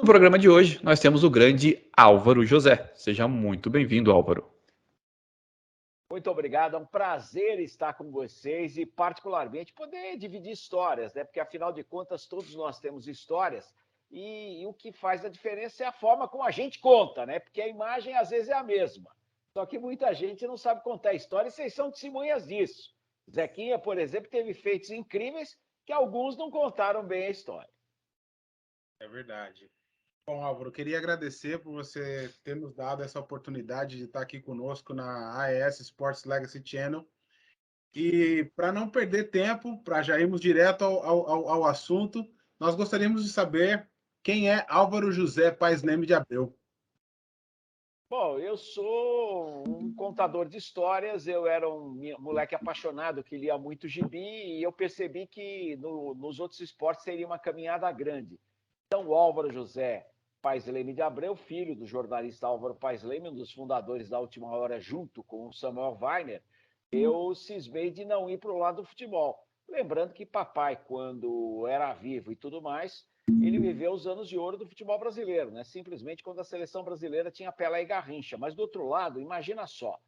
programa de hoje, nós temos o grande Álvaro José. Seja muito bem-vindo, Álvaro. Muito obrigado, é um prazer estar com vocês e, particularmente, poder dividir histórias, né? Porque, afinal de contas, todos nós temos histórias e o que faz a diferença é a forma como a gente conta, né? Porque a imagem, às vezes, é a mesma. Só que muita gente não sabe contar a história e vocês são testemunhas disso. Zequinha, por exemplo, teve feitos incríveis que alguns não contaram bem a história. É verdade. Bom, Álvaro, queria agradecer por você ter nos dado essa oportunidade de estar aqui conosco na AES Sports Legacy Channel. E para não perder tempo, para já irmos direto ao assunto, nós gostaríamos de saber quem é Álvaro José Paes Leme de Abreu. Bom, eu sou um contador de histórias, eu era um moleque apaixonado que lia muito gibi e eu percebi que nos outros esportes seria uma caminhada grande. Então, o Álvaro José Paes Leme de Abreu, filho do jornalista Álvaro Paes Leme, um dos fundadores da Última Hora, junto com o Samuel Weiner, eu cismei de não ir para o lado do futebol. Lembrando que papai, quando era vivo e tudo mais, ele viveu os anos de ouro do futebol brasileiro, né? Simplesmente quando a seleção brasileira tinha Pelé e Garrincha. Mas do outro lado, imagina só,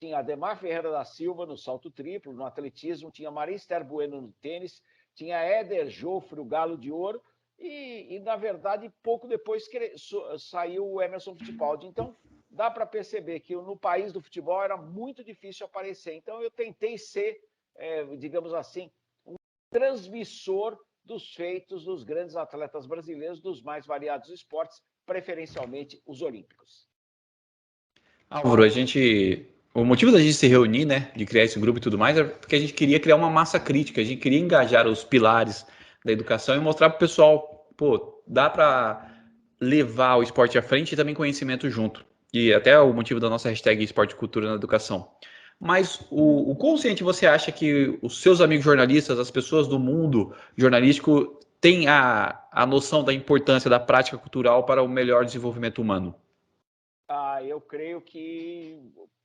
tinha Ademar Ferreira da Silva no salto triplo, no atletismo, tinha Maria Esther Bueno no tênis, tinha Éder Joffre, o galo de ouro, e na verdade, pouco depois saiu o Emerson Fittipaldi. Então, dá para perceber que no país do futebol era muito difícil aparecer. Então, eu tentei ser, digamos assim, um transmissor dos feitos dos grandes atletas brasileiros dos mais variados esportes, preferencialmente os olímpicos. Álvaro, o motivo da gente se reunir, né, de criar esse grupo e tudo mais, é porque a gente queria criar uma massa crítica, a gente queria engajar os pilares da educação e mostrar para o pessoal, pô, dá para levar o esporte à frente e também conhecimento junto. E até o motivo da nossa hashtag Esporte e Cultura na Educação. Mas o consciente você acha que os seus amigos jornalistas, as pessoas do mundo jornalístico, têm a noção da importância da prática cultural para o melhor desenvolvimento humano? Eu creio que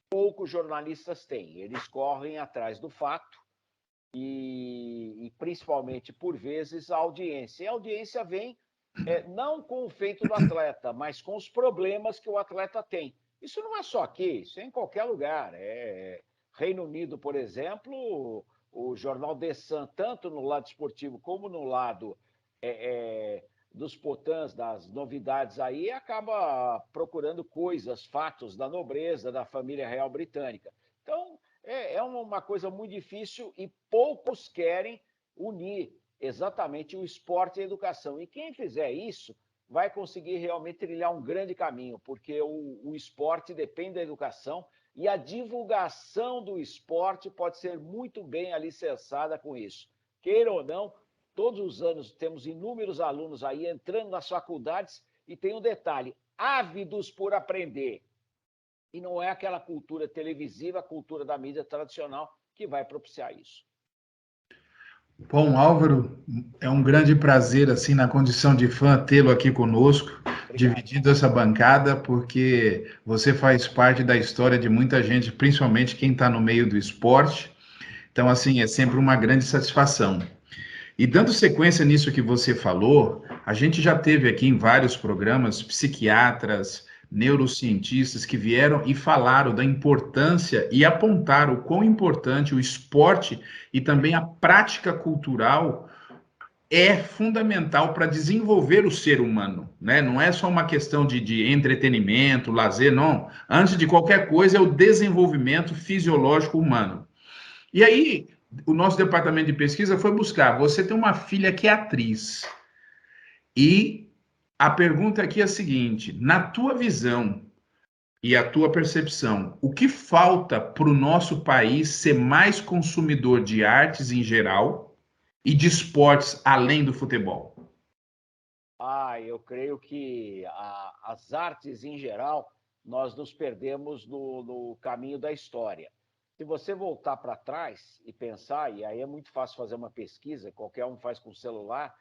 poucos jornalistas têm. Eles correm atrás do fato e principalmente, por vezes, a audiência. E a audiência vem não com o feito do atleta, mas com os problemas que o atleta tem. Isso não é só aqui, isso é em qualquer lugar. Reino Unido, por exemplo, o jornal The Sun, tanto no lado esportivo como no lado dos potãs, das novidades aí, acaba procurando coisas, fatos da nobreza, da família real britânica. Então, é uma coisa muito difícil e poucos querem unir exatamente o esporte e a educação. E quem fizer isso vai conseguir realmente trilhar um grande caminho, porque o esporte depende da educação e a divulgação do esporte pode ser muito bem alicerçada com isso. Queira ou não, todos os anos temos inúmeros alunos aí entrando nas faculdades e tem um detalhe, ávidos por aprender. E não é aquela cultura televisiva, a cultura da mídia tradicional que vai propiciar isso. Bom, Álvaro, é um grande prazer, assim, na condição de fã, tê-lo aqui conosco, Obrigado. dividindo essa bancada, porque você faz parte da história de muita gente, principalmente quem está no meio do esporte. Então, assim, é sempre uma grande satisfação. E dando sequência nisso que você falou, a gente já teve aqui em vários programas psiquiatras, neurocientistas que vieram e falaram da importância e apontaram o quão importante o esporte e também a prática cultural é fundamental para desenvolver o ser humano, né? Não é só uma questão de entretenimento, lazer, não. Antes de qualquer coisa, é o desenvolvimento fisiológico humano. E aí, o nosso departamento de pesquisa foi buscar. Você tem uma filha que é atriz. E a pergunta aqui é a seguinte: na tua visão e a tua percepção, o que falta para o nosso país ser mais consumidor de artes em geral e de esportes além do futebol? Eu creio que as artes em geral, nós nos perdemos no caminho da história. Se você voltar para trás e pensar, e aí é muito fácil fazer uma pesquisa, qualquer um faz com o celular,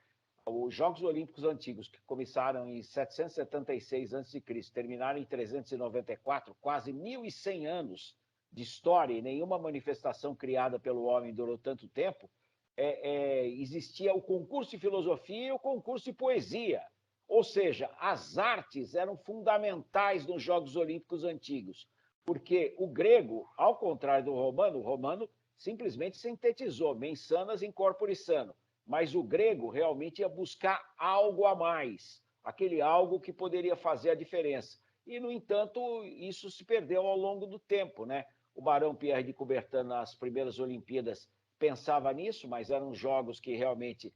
os Jogos Olímpicos antigos, que começaram em 776 a.C., terminaram em 394, quase 1.100 anos de história, e nenhuma manifestação criada pelo homem durou tanto tempo, existia o concurso de filosofia e o concurso de poesia. Ou seja, as artes eram fundamentais nos Jogos Olímpicos antigos, porque o grego, ao contrário do romano, o romano simplesmente sintetizou mens sanas in corpore sano, mas o grego realmente ia buscar algo a mais, aquele algo que poderia fazer a diferença. E, no entanto, isso se perdeu ao longo do tempo, né? O barão Pierre de Coubertin, nas primeiras Olimpíadas, pensava nisso, mas eram jogos que realmente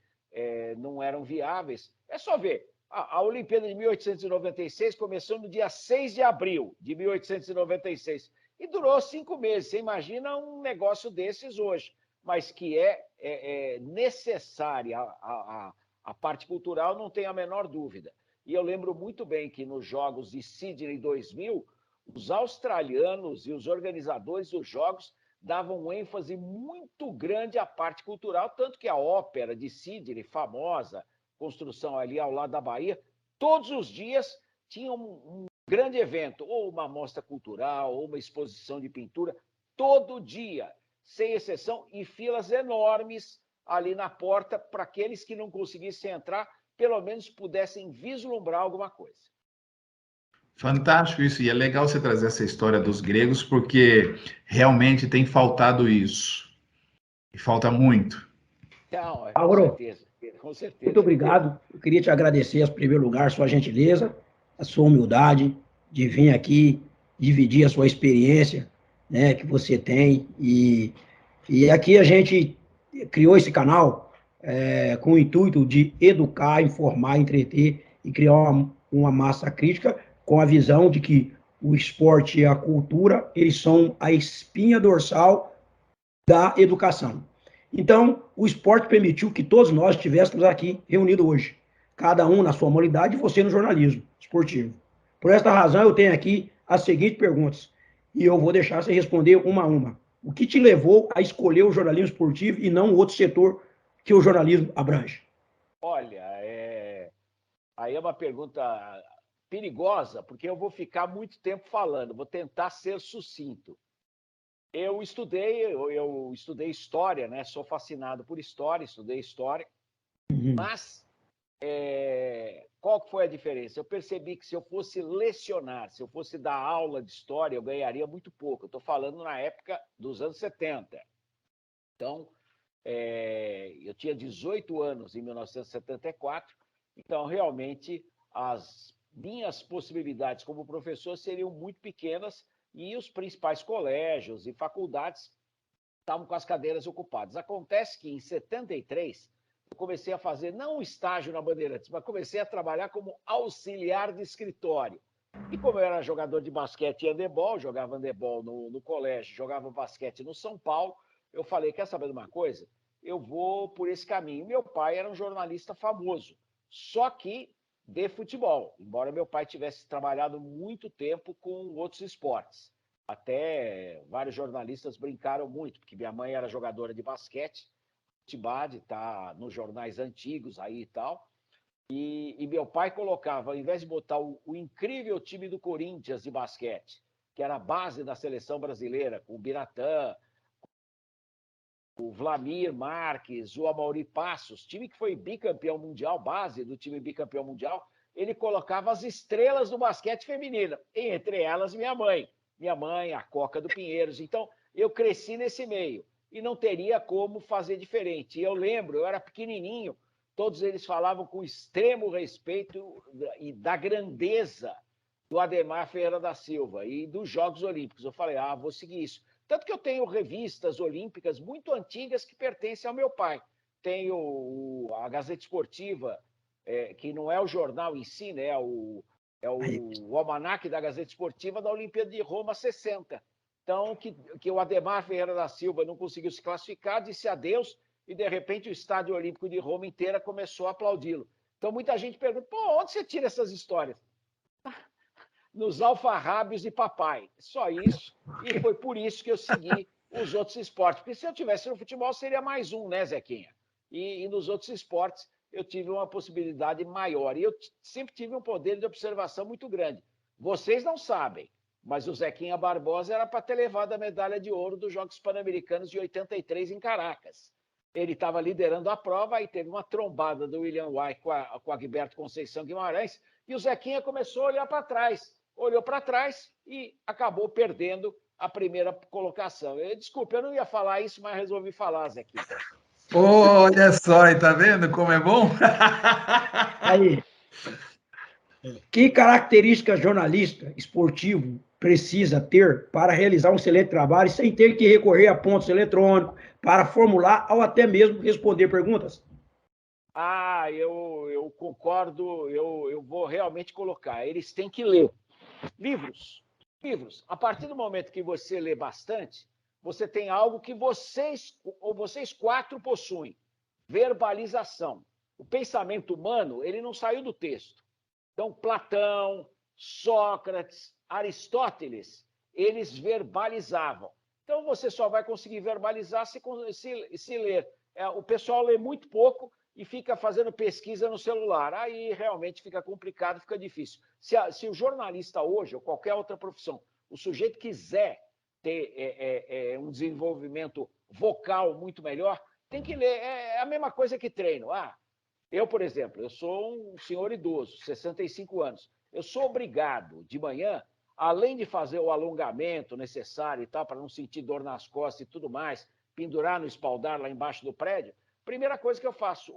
não eram viáveis. É só ver, a Olimpíada de 1896 começou no dia 6 de abril de 1896 e durou 5 meses. Você imagina um negócio desses hoje, mas que é necessária a parte cultural, não tem a menor dúvida. E eu lembro muito bem que nos Jogos de Sydney 2000, os australianos e os organizadores dos Jogos davam um ênfase muito grande à parte cultural, tanto que a ópera de Sydney, famosa, construção ali ao lado da Bahia, todos os dias tinha um grande evento, ou uma mostra cultural, ou uma exposição de pintura, todo dia, sem exceção, e filas enormes ali na porta para aqueles que não conseguissem entrar, pelo menos pudessem vislumbrar alguma coisa. Fantástico isso, e é legal você trazer essa história dos gregos, porque realmente tem faltado isso, e falta muito. Então, com Mauro, certeza, com muito certeza. obrigado. Eu queria te agradecer, em primeiro lugar, sua gentileza, a sua humildade de vir aqui dividir a sua experiência, né, que você tem. E aqui a gente criou esse canal com o intuito de educar, informar, entreter e criar uma massa crítica com a visão de que o esporte e a cultura, eles são a espinha dorsal da educação. Então, o esporte permitiu que todos nós estivéssemos aqui reunidos hoje, cada um na sua modalidade e você no jornalismo esportivo. Por esta razão, eu tenho aqui as seguintes perguntas, e eu vou deixar você responder uma a uma. O que te levou a escolher o jornalismo esportivo e não outro setor que o jornalismo abrange? Olha, aí é uma pergunta perigosa, porque eu vou ficar muito tempo falando, vou tentar ser sucinto. Eu estudei história, né? Sou fascinado por história, estudei história, mas qual que foi a diferença? Eu percebi que se eu fosse lecionar, se eu fosse dar aula de história, eu ganharia muito pouco. Eu estou falando na época dos anos 70. Então, eu tinha 18 anos em 1974, então realmente as minhas possibilidades como professor seriam muito pequenas e os principais colégios e faculdades estavam com as cadeiras ocupadas. Acontece que em 73 eu comecei a fazer não um estágio na Bandeirantes, mas comecei a trabalhar como auxiliar de escritório. E como eu era jogador de basquete e handebol, jogava handebol no colégio, jogava basquete no São Paulo, eu falei, quer saber de uma coisa? Eu vou por esse caminho. Meu pai era um jornalista famoso, só que de futebol, embora meu pai tivesse trabalhado muito tempo com outros esportes. Até vários jornalistas brincaram muito, porque minha mãe era jogadora de basquete, Tibade, tá nos jornais antigos aí e tal. E meu pai colocava, ao invés de botar o incrível time do Corinthians de basquete, que era a base da seleção brasileira, com o Biratã, o Vlamir Marques, o Amaury Passos, time que foi bicampeão mundial, base do time bicampeão mundial, ele colocava as estrelas do basquete feminino, e entre elas minha mãe, a Coca do Pinheiros. Então, eu cresci nesse meio e não teria como fazer diferente. E eu lembro, eu era pequenininho, todos eles falavam com extremo respeito e da grandeza do Ademar Ferreira da Silva e dos Jogos Olímpicos. Eu falei, vou seguir isso. Tanto que eu tenho revistas olímpicas muito antigas que pertencem ao meu pai. Tenho a Gazeta Esportiva, que não é o jornal em si, né? É o almanaque da Gazeta Esportiva da Olimpíada de Roma 60. Então, que o Ademar Ferreira da Silva não conseguiu se classificar, disse adeus, e de repente o Estádio Olímpico de Roma inteira começou a aplaudi-lo. Então, muita gente pergunta, onde você tira essas histórias? Nos alfarrábios de papai. Só isso. E foi por isso que eu segui os outros esportes. Porque se eu tivesse no futebol, seria mais um, né, Zequinha? E nos outros esportes, eu tive uma possibilidade maior. E eu sempre tive um poder de observação muito grande. Vocês não sabem, mas o Zequinha Barbosa era para ter levado a medalha de ouro dos Jogos Pan-Americanos de 83 em Caracas. Ele estava liderando a prova, aí teve uma trombada do William White com a Gilberto Conceição Guimarães, e o Zequinha começou a olhar para trás. Olhou para trás e acabou perdendo a primeira colocação. Desculpa, eu não ia falar isso, mas resolvi falar, Zequinha. Olha só, e tá vendo como é bom? Aí, que característica jornalista esportivo precisa ter para realizar um excelente trabalho sem ter que recorrer a pontos eletrônicos para formular ou até mesmo responder perguntas? Eu concordo, eu vou realmente colocar. Eles têm que ler livros. Livros. A partir do momento que você lê bastante, você tem algo que vocês quatro possuem: verbalização. O pensamento humano, ele não saiu do texto. Então, Platão, Sócrates, Aristóteles, eles verbalizavam. Então, você só vai conseguir verbalizar se ler. O pessoal lê muito pouco e fica fazendo pesquisa no celular. Aí realmente fica complicado, fica difícil. Se o jornalista hoje, ou qualquer outra profissão, o sujeito quiser ter um desenvolvimento vocal muito melhor, tem que ler. É a mesma coisa que treino. Eu, por exemplo, eu sou um senhor idoso, 65 anos. Eu sou obrigado, de manhã, além de fazer o alongamento necessário e tal, para não sentir dor nas costas e tudo mais, pendurar no espaldar lá embaixo do prédio, primeira coisa que eu faço,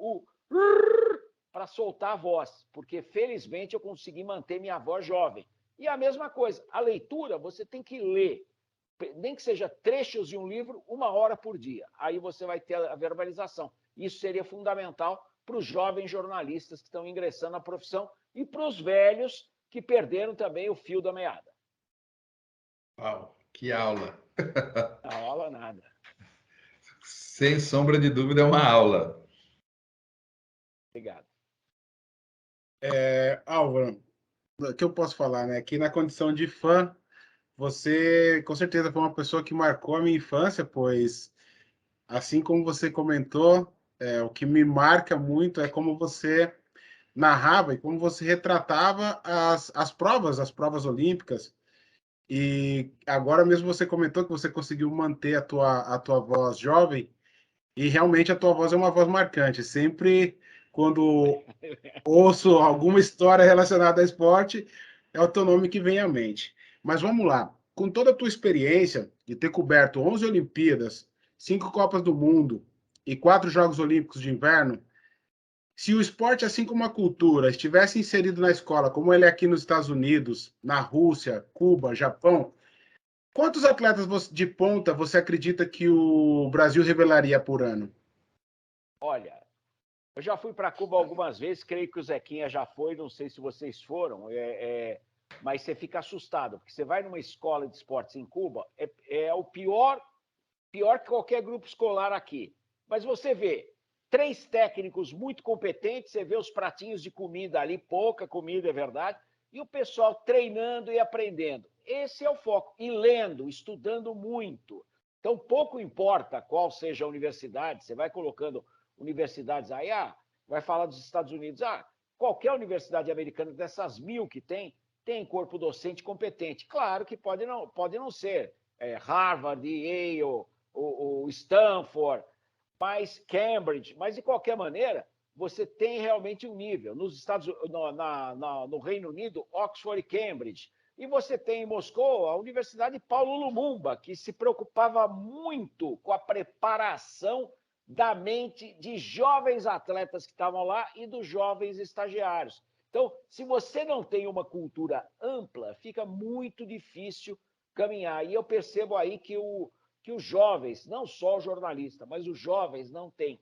para soltar a voz, porque felizmente eu consegui manter minha voz jovem. E a mesma coisa, a leitura você tem que ler, nem que seja trechos de um livro, 1 hora por dia. Aí você vai ter a verbalização. Isso seria fundamental para os jovens jornalistas que estão ingressando na profissão e para os velhos que perderam também o fio da meada. Uau, que aula! A aula nada. Sem sombra de dúvida, é uma aula. Obrigado. Álvaro, o que eu posso falar, né? Que na condição de fã, você com certeza foi uma pessoa que marcou a minha infância, pois, assim como você comentou, o que me marca muito é como você narrava e como você retratava as provas olímpicas. E agora mesmo você comentou que você conseguiu manter a tua voz jovem, e realmente a tua voz é uma voz marcante. Sempre quando ouço alguma história relacionada a esporte, é o teu nome que vem à mente. Mas vamos lá. Com toda a tua experiência de ter coberto 11 Olimpíadas, 5 Copas do Mundo e 4 Jogos Olímpicos de Inverno, se o esporte, assim como a cultura, estivesse inserido na escola, como ele é aqui nos Estados Unidos, na Rússia, Cuba, Japão, quantos atletas de ponta você acredita que o Brasil revelaria por ano? Olha, eu já fui para Cuba algumas vezes, creio que o Zequinha já foi, não sei se vocês foram, mas você fica assustado, porque você vai numa escola de esportes em Cuba, é o pior que qualquer grupo escolar aqui. Mas você vê 3 técnicos muito competentes, você vê os pratinhos de comida ali, pouca comida, é verdade, e o pessoal treinando e aprendendo. Esse é o foco. E lendo, estudando muito. Então, pouco importa qual seja a universidade, você vai colocando universidades aí, vai falar dos Estados Unidos, qualquer universidade americana dessas 1000 que tem corpo docente competente. Claro que pode não ser Harvard, Yale, o Stanford, mas Cambridge, mas de qualquer maneira, você tem realmente um nível. No Reino Unido, Oxford e Cambridge. E você tem em Moscou a Universidade Paulo Lumumba, que se preocupava muito com a preparação da mente de jovens atletas que estavam lá e dos jovens estagiários. Então, se você não tem uma cultura ampla, fica muito difícil caminhar. E eu percebo aí que os jovens, não só o jornalista, mas os jovens não têm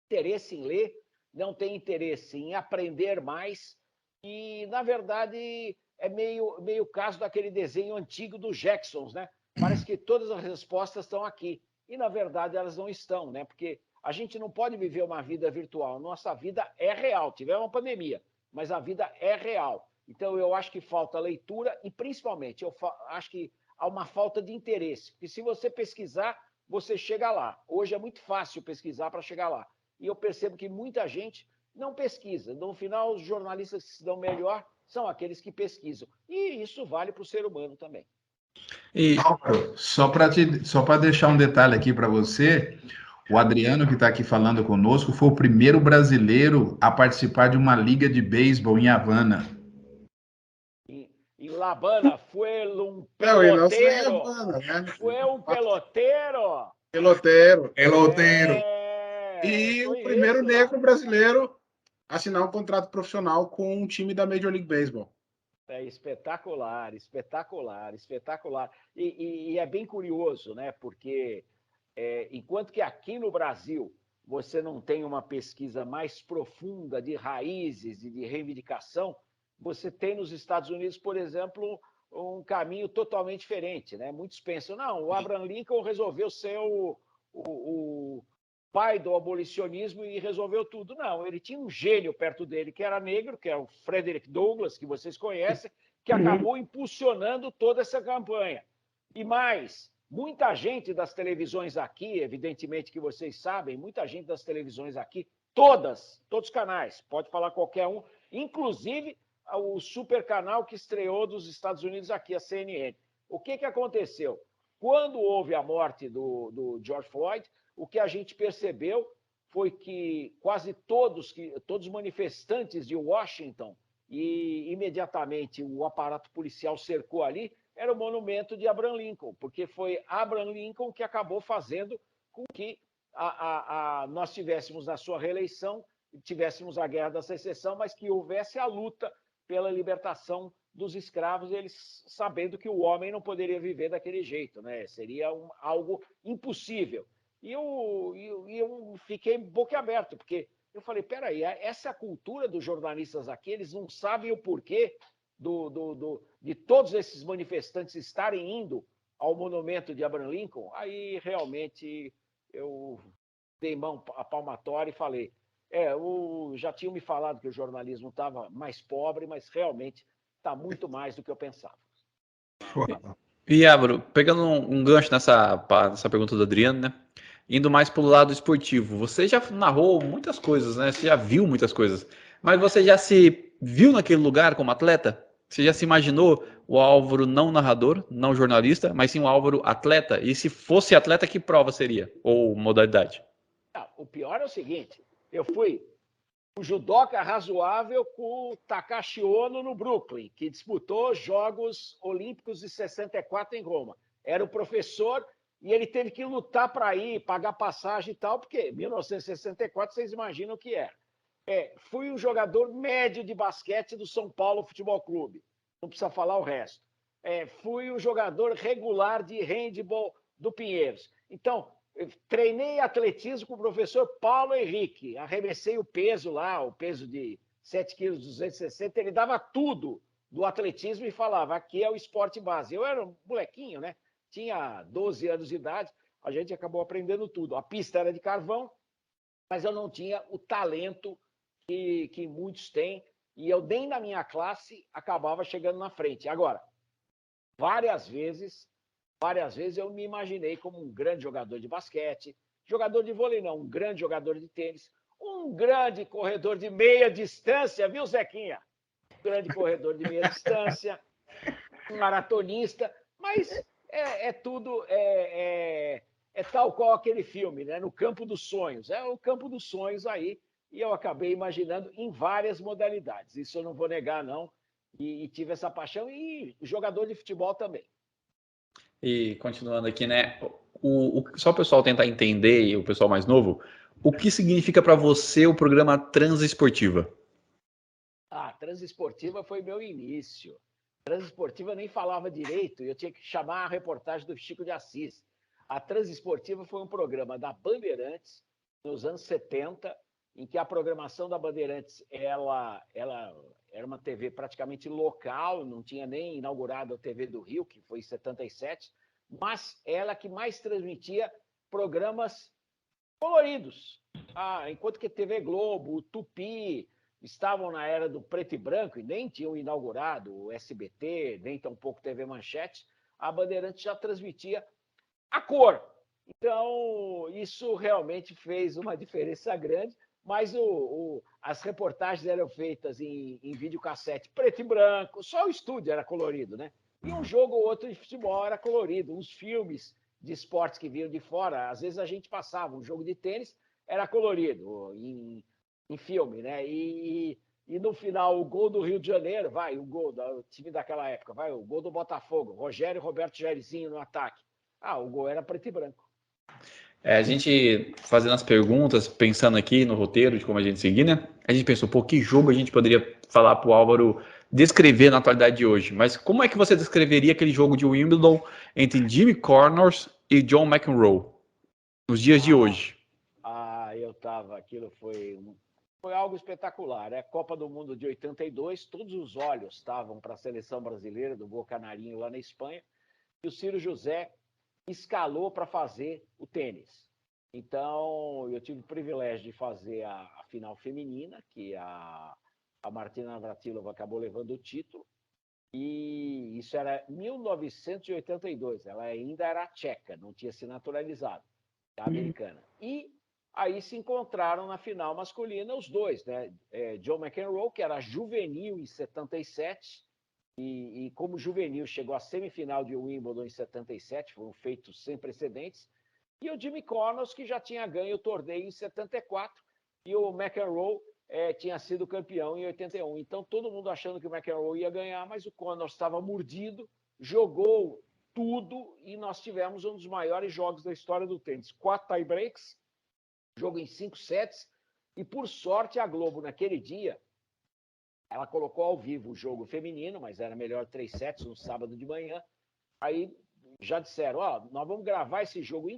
interesse em ler, não têm interesse em aprender mais. E, na verdade, é meio caso daquele desenho antigo dos Jacksons, né? Parece que todas as respostas estão aqui. E, na verdade, elas não estão, né? Porque a gente não pode viver uma vida virtual. Nossa vida é real. Tivemos uma pandemia, mas a vida é real. Então, eu acho que falta leitura e, principalmente, eu acho que há uma falta de interesse. Porque se você pesquisar, você chega lá. Hoje é muito fácil pesquisar para chegar lá. E eu percebo que muita gente não pesquisa. No final, os jornalistas que se dão melhor são aqueles que pesquisam. E isso vale para o ser humano também. E só para deixar um detalhe aqui para você, O Adriano, que está aqui falando conosco, foi o primeiro brasileiro a participar de uma liga de beisebol em Havana. Em La Habana, foi um Não, e não só em pelotero. Havana, né? Foi um pelotero. Peloteiro. É, E o foi primeiro isso lá. negro brasileiro a assinar um contrato profissional com um time da Major League Baseball. É espetacular, espetacular, espetacular. E é bem curioso, né? Porque enquanto que aqui no Brasil você não tem uma pesquisa mais profunda de raízes e de reivindicação, você tem nos Estados Unidos, por exemplo, um caminho totalmente diferente, né? Muitos pensam, não, o Abraham Lincoln resolveu ser o pai do abolicionismo e resolveu tudo. Não, ele tinha um gênio perto dele que era negro, que é o Frederick Douglass, que vocês conhecem, que acabou impulsionando toda essa campanha. E mais, muita gente das televisões aqui, evidentemente que vocês sabem, muita gente das televisões aqui, todos os canais, pode falar qualquer um, inclusive o super canal que estreou dos Estados Unidos aqui, a CNN. O que aconteceu? Quando houve a morte do George Floyd, o que a gente percebeu foi que quase todos os manifestantes de Washington, e imediatamente o aparato policial cercou ali, era o monumento de Abraham Lincoln, porque foi Abraham Lincoln que acabou fazendo com que nós tivéssemos na sua reeleição, tivéssemos a Guerra da Secessão, mas que houvesse a luta pela libertação dos escravos, eles sabendo que o homem não poderia viver daquele jeito, né? Seria algo impossível. E eu fiquei boquiaberto, porque eu falei, peraí, essa cultura dos jornalistas aqui, eles não sabem o porquê de todos esses manifestantes estarem indo ao monumento de Abraham Lincoln. Aí, realmente, eu dei mão à palmatória e falei, já tinham me falado que o jornalismo estava mais pobre, mas realmente está muito mais do que eu pensava. E, Álvaro, pegando um gancho nessa pergunta do Adriano, né? Indo mais para o lado esportivo, você já narrou muitas coisas, né? Você já viu muitas coisas, mas você já se viu naquele lugar como atleta? Você já se imaginou o Álvaro não narrador, não jornalista, mas sim o Álvaro atleta? E se fosse atleta, que prova seria? Ou modalidade? O pior é o seguinte, eu fui o judoca razoável com o Takashi Ono no Brooklyn, que disputou os Jogos Olímpicos de 64 em Roma. Era o professor e ele teve que lutar para ir, pagar passagem e tal, porque 1964 vocês imaginam o que era. Fui um jogador médio de basquete do São Paulo Futebol Clube. Não precisa falar o resto. Fui um jogador regular de handball do Pinheiros. Então, treinei atletismo com o professor Paulo Henrique. Arremessei o peso lá, o peso de 7 quilos 260. Ele dava tudo do atletismo e falava, aqui é o esporte base. Eu era um molequinho, né? Tinha 12 anos de idade. A gente acabou aprendendo tudo. A pista era de carvão, mas eu não tinha o talento que muitos têm, e eu nem na minha classe acabava chegando na frente. Agora, várias vezes eu me imaginei como um grande jogador de basquete, jogador de vôlei não, um grande jogador de tênis, um grande corredor de meia distância, viu, Zequinha? Um grande corredor de meia distância, um maratonista, mas tudo tal qual aquele filme, né? No campo dos sonhos. É o campo dos sonhos aí, e eu acabei imaginando em várias modalidades. Isso eu não vou negar, não. E tive essa paixão, e jogador de futebol também. E continuando aqui, né? Só o pessoal tentar entender, e o pessoal mais novo, o que significa para você o programa Transesportiva? Transesportiva foi meu início. Transesportiva nem falava direito, eu tinha que chamar a reportagem do Chico de Assis. A Transesportiva foi um programa da Bandeirantes, nos anos 70, em que a programação da Bandeirantes ela era uma TV praticamente local, não tinha nem inaugurado a TV do Rio, que foi em 77, mas ela que mais transmitia programas coloridos. Enquanto que a TV Globo, o Tupi, estavam na era do preto e branco e nem tinham inaugurado o SBT, nem tampouco TV Manchete, a Bandeirantes já transmitia a cor. Então, isso realmente fez uma diferença grande, mas as reportagens eram feitas em videocassete preto e branco, só o estúdio era colorido, né? E um jogo ou outro de futebol era colorido, uns filmes de esportes que vinham de fora, às vezes a gente passava, um jogo de tênis era colorido em filme, né? E no final, o gol do Rio de Janeiro, o gol do time daquela época, o gol do Botafogo, Rogério e Roberto Jairzinho no ataque. O gol era preto e branco. A gente fazendo as perguntas, pensando aqui no roteiro de como a gente seguir, né? A gente pensou, pô, que jogo a gente poderia falar pro Álvaro descrever na atualidade de hoje. Mas como é que você descreveria aquele jogo de Wimbledon entre Jimmy Connors e John McEnroe nos dias de hoje? Eu tava, aquilo foi algo espetacular. É Copa do Mundo de 82, todos os olhos estavam para a seleção brasileira do Boca Canarinho lá na Espanha, e o Ciro José escalou para fazer o tênis. Então, eu tive o privilégio de fazer a final feminina, que a Martina Navratilova acabou levando o título, e isso era 1982, ela ainda era tcheca, não tinha se naturalizado, americana. E aí se encontraram na final masculina os dois, né? John McEnroe, que era juvenil em 77, e como juvenil chegou à semifinal de Wimbledon em 77, foi um feito sem precedentes, e o Jimmy Connors, que já tinha ganho o torneio em 74, e o McEnroe tinha sido campeão em 81. Então, todo mundo achando que o McEnroe ia ganhar, mas o Connors estava mordido, jogou tudo, e nós tivemos um dos maiores jogos da história do tênis. 4 tie-breaks, jogo em 5 sets, e por sorte a Globo, naquele dia, ela colocou ao vivo o jogo feminino, mas era melhor 3 sets no sábado de manhã. Aí já disseram, nós vamos gravar esse jogo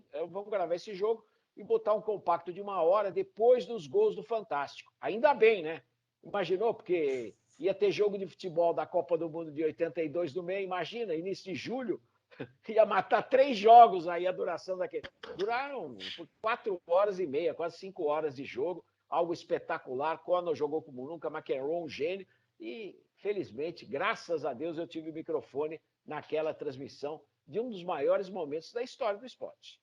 e botar um compacto de 1 hora depois dos gols do Fantástico. Ainda bem, né? Imaginou? Porque ia ter jogo de futebol da Copa do Mundo de 82 no meio, imagina, início de julho, ia matar 3 jogos aí a duração daquele. Duraram 4 horas e meia, quase 5 horas de jogo, algo espetacular. Connor jogou como nunca, McEnroe um gênio, e felizmente, graças a Deus, eu tive o microfone naquela transmissão de um dos maiores momentos da história do esporte.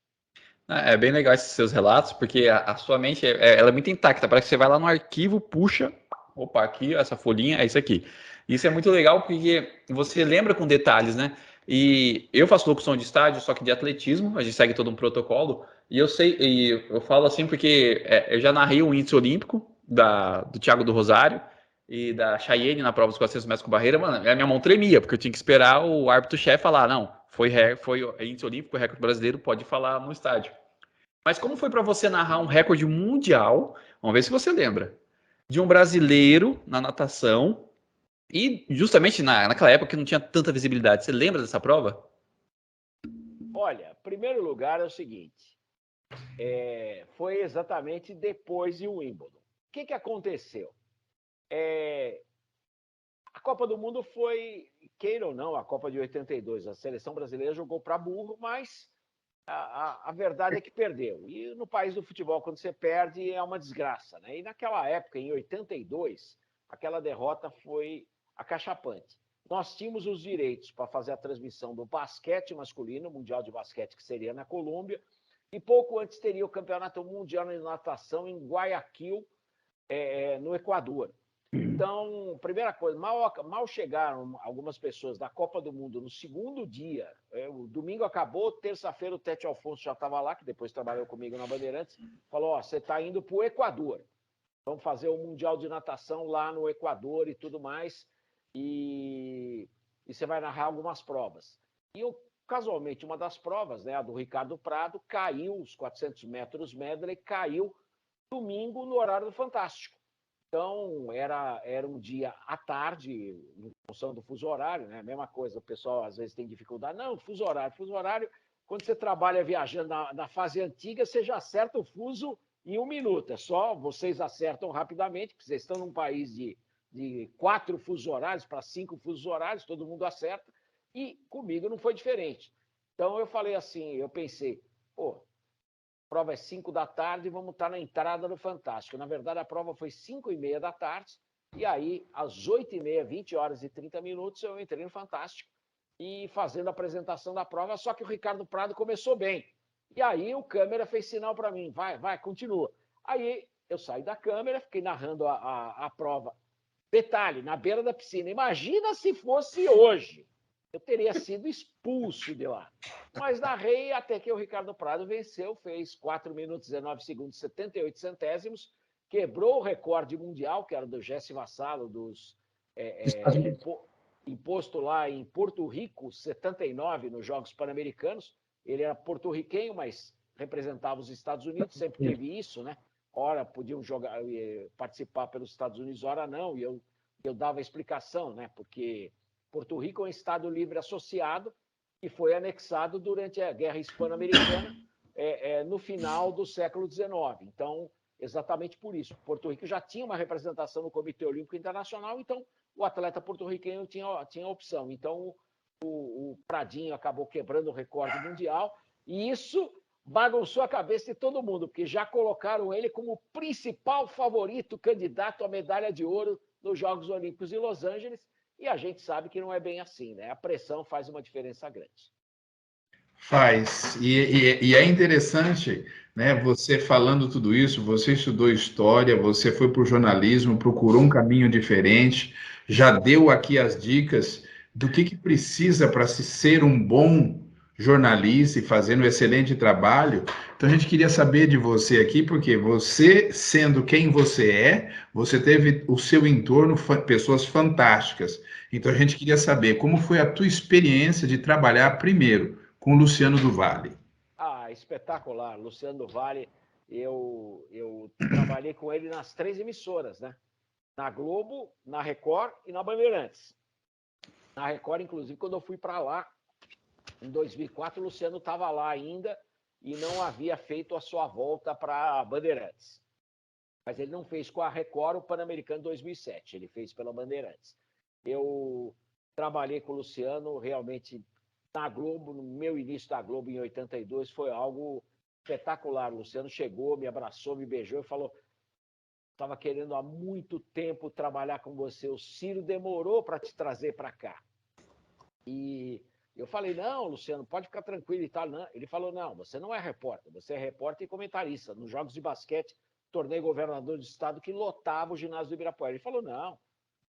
É bem legal esses seus relatos, porque a sua mente ela é muito intacta. Parece que você vai lá no arquivo, puxa, opa, aqui, essa folhinha, é isso aqui. Isso é muito legal porque você lembra com detalhes, né? E eu faço locução de estádio, só que de atletismo, a gente segue todo um protocolo, e eu sei, e eu falo assim porque eu já narrei o índice olímpico do Thiago do Rosário e da Chayenne na prova dos 400 metros com barreira, mano, a minha mão tremia, porque eu tinha que esperar o árbitro-chefe falar, não, foi índice olímpico, recorde brasileiro, pode falar no estádio. Mas como foi para você narrar um recorde mundial? Vamos ver se você lembra. De um brasileiro na natação e justamente naquela época que não tinha tanta visibilidade. Você lembra dessa prova? Olha, primeiro lugar é o seguinte, foi exatamente depois de Wimbledon. O que aconteceu? A Copa do Mundo foi, queira ou não, a Copa de 82. A seleção brasileira jogou para burro, mas a verdade é que perdeu. E no país do futebol, quando você perde, é uma desgraça, né? E naquela época, em 82, aquela derrota foi acachapante. Nós tínhamos os direitos para fazer a transmissão do basquete masculino, Mundial de Basquete, que seria na Colômbia, e pouco antes teria o Campeonato Mundial de Natação em Guayaquil, no Equador. Então, primeira coisa, mal chegaram algumas pessoas da Copa do Mundo no segundo dia. O domingo acabou, terça-feira o Tete Alfonso já estava lá, que depois trabalhou comigo na Bandeirantes, falou, você está indo para o Equador. Vamos fazer o Mundial de Natação lá no Equador e tudo mais, e você vai narrar algumas provas. E casualmente, uma das provas, né, a do Ricardo Prado, caiu, os 400 metros medley, caiu domingo no horário do Fantástico. Então, era um dia à tarde, em função do fuso horário, né? Mesma coisa, o pessoal às vezes tem dificuldade. Não, fuso horário, quando você trabalha viajando na fase antiga, você já acerta o fuso em 1 minuto. É só vocês acertam rapidamente, porque vocês estão num país de 4 fusos horários para 5 fusos horários, todo mundo acerta, e comigo não foi diferente. Então, eu falei assim, eu pensei, a prova é 5 da tarde, vamos estar na entrada do Fantástico. Na verdade, a prova foi 5h30 da tarde, e aí, às 8h30, 20 horas e 30 minutos, eu entrei no Fantástico e fazendo a apresentação da prova, só que o Ricardo Prado começou bem. E aí o câmera fez sinal para mim, vai, continua. Aí eu saí da câmera, fiquei narrando a prova. Detalhe, na beira da piscina. Imagina se fosse hoje. eu teria sido expulso de lá. Mas narrei até que o Ricardo Prado venceu, fez 4 minutos, 19 segundos, 78 centésimos, quebrou o recorde mundial, que era do Jesse Vassalo, imposto lá em Porto Rico, 79, nos Jogos Pan-Americanos. Ele era porto-riquenho, mas representava os Estados Unidos, sempre teve isso, né? Ora podiam jogar, participar pelos Estados Unidos, ora não, e eu dava a explicação, né? Porque Porto Rico é um Estado livre associado que foi anexado durante a Guerra Hispano-Americana no final do século XIX. Então, exatamente por isso. Porto Rico já tinha uma representação no Comitê Olímpico Internacional, então o atleta porto-riquenho tinha opção. Então, o Pradinho acabou quebrando o recorde mundial e isso bagunçou a cabeça de todo mundo, porque já colocaram ele como principal favorito, candidato à medalha de ouro nos Jogos Olímpicos de Los Angeles, e a gente sabe que não é bem assim, né? A pressão faz uma diferença grande. Faz. E é interessante, né? Você falando tudo isso, você estudou história, você foi para o jornalismo, procurou um caminho diferente, já deu aqui as dicas do que precisa para se ser um bom jornalista e fazendo um excelente trabalho. Então a gente queria saber de você aqui, porque você, sendo quem você é, você teve o seu entorno pessoas fantásticas. Então a gente queria saber como foi a tua experiência de trabalhar primeiro com o Luciano do Vale. Espetacular. Luciano do Vale, eu trabalhei com ele nas 3 emissoras, né? Na Globo, na Record e na Bandeirantes. Na Record, inclusive, quando eu fui para lá, em 2004, o Luciano estava lá ainda e não havia feito a sua volta para Bandeirantes. Mas ele não fez com a Record o Pan-Americano 2007, ele fez pela Bandeirantes. Eu trabalhei com o Luciano realmente na Globo, no meu início da Globo em 82, foi algo espetacular. O Luciano chegou, me abraçou, me beijou e falou: estava querendo há muito tempo trabalhar com você, o Ciro demorou para te trazer para cá. E eu falei: não, Luciano, pode ficar tranquilo e tal. Não. Ele falou: não, você não é repórter, você é repórter e comentarista. Nos jogos de basquete, tornei governador do estado que lotava o ginásio do Ibirapuera. Ele falou: não,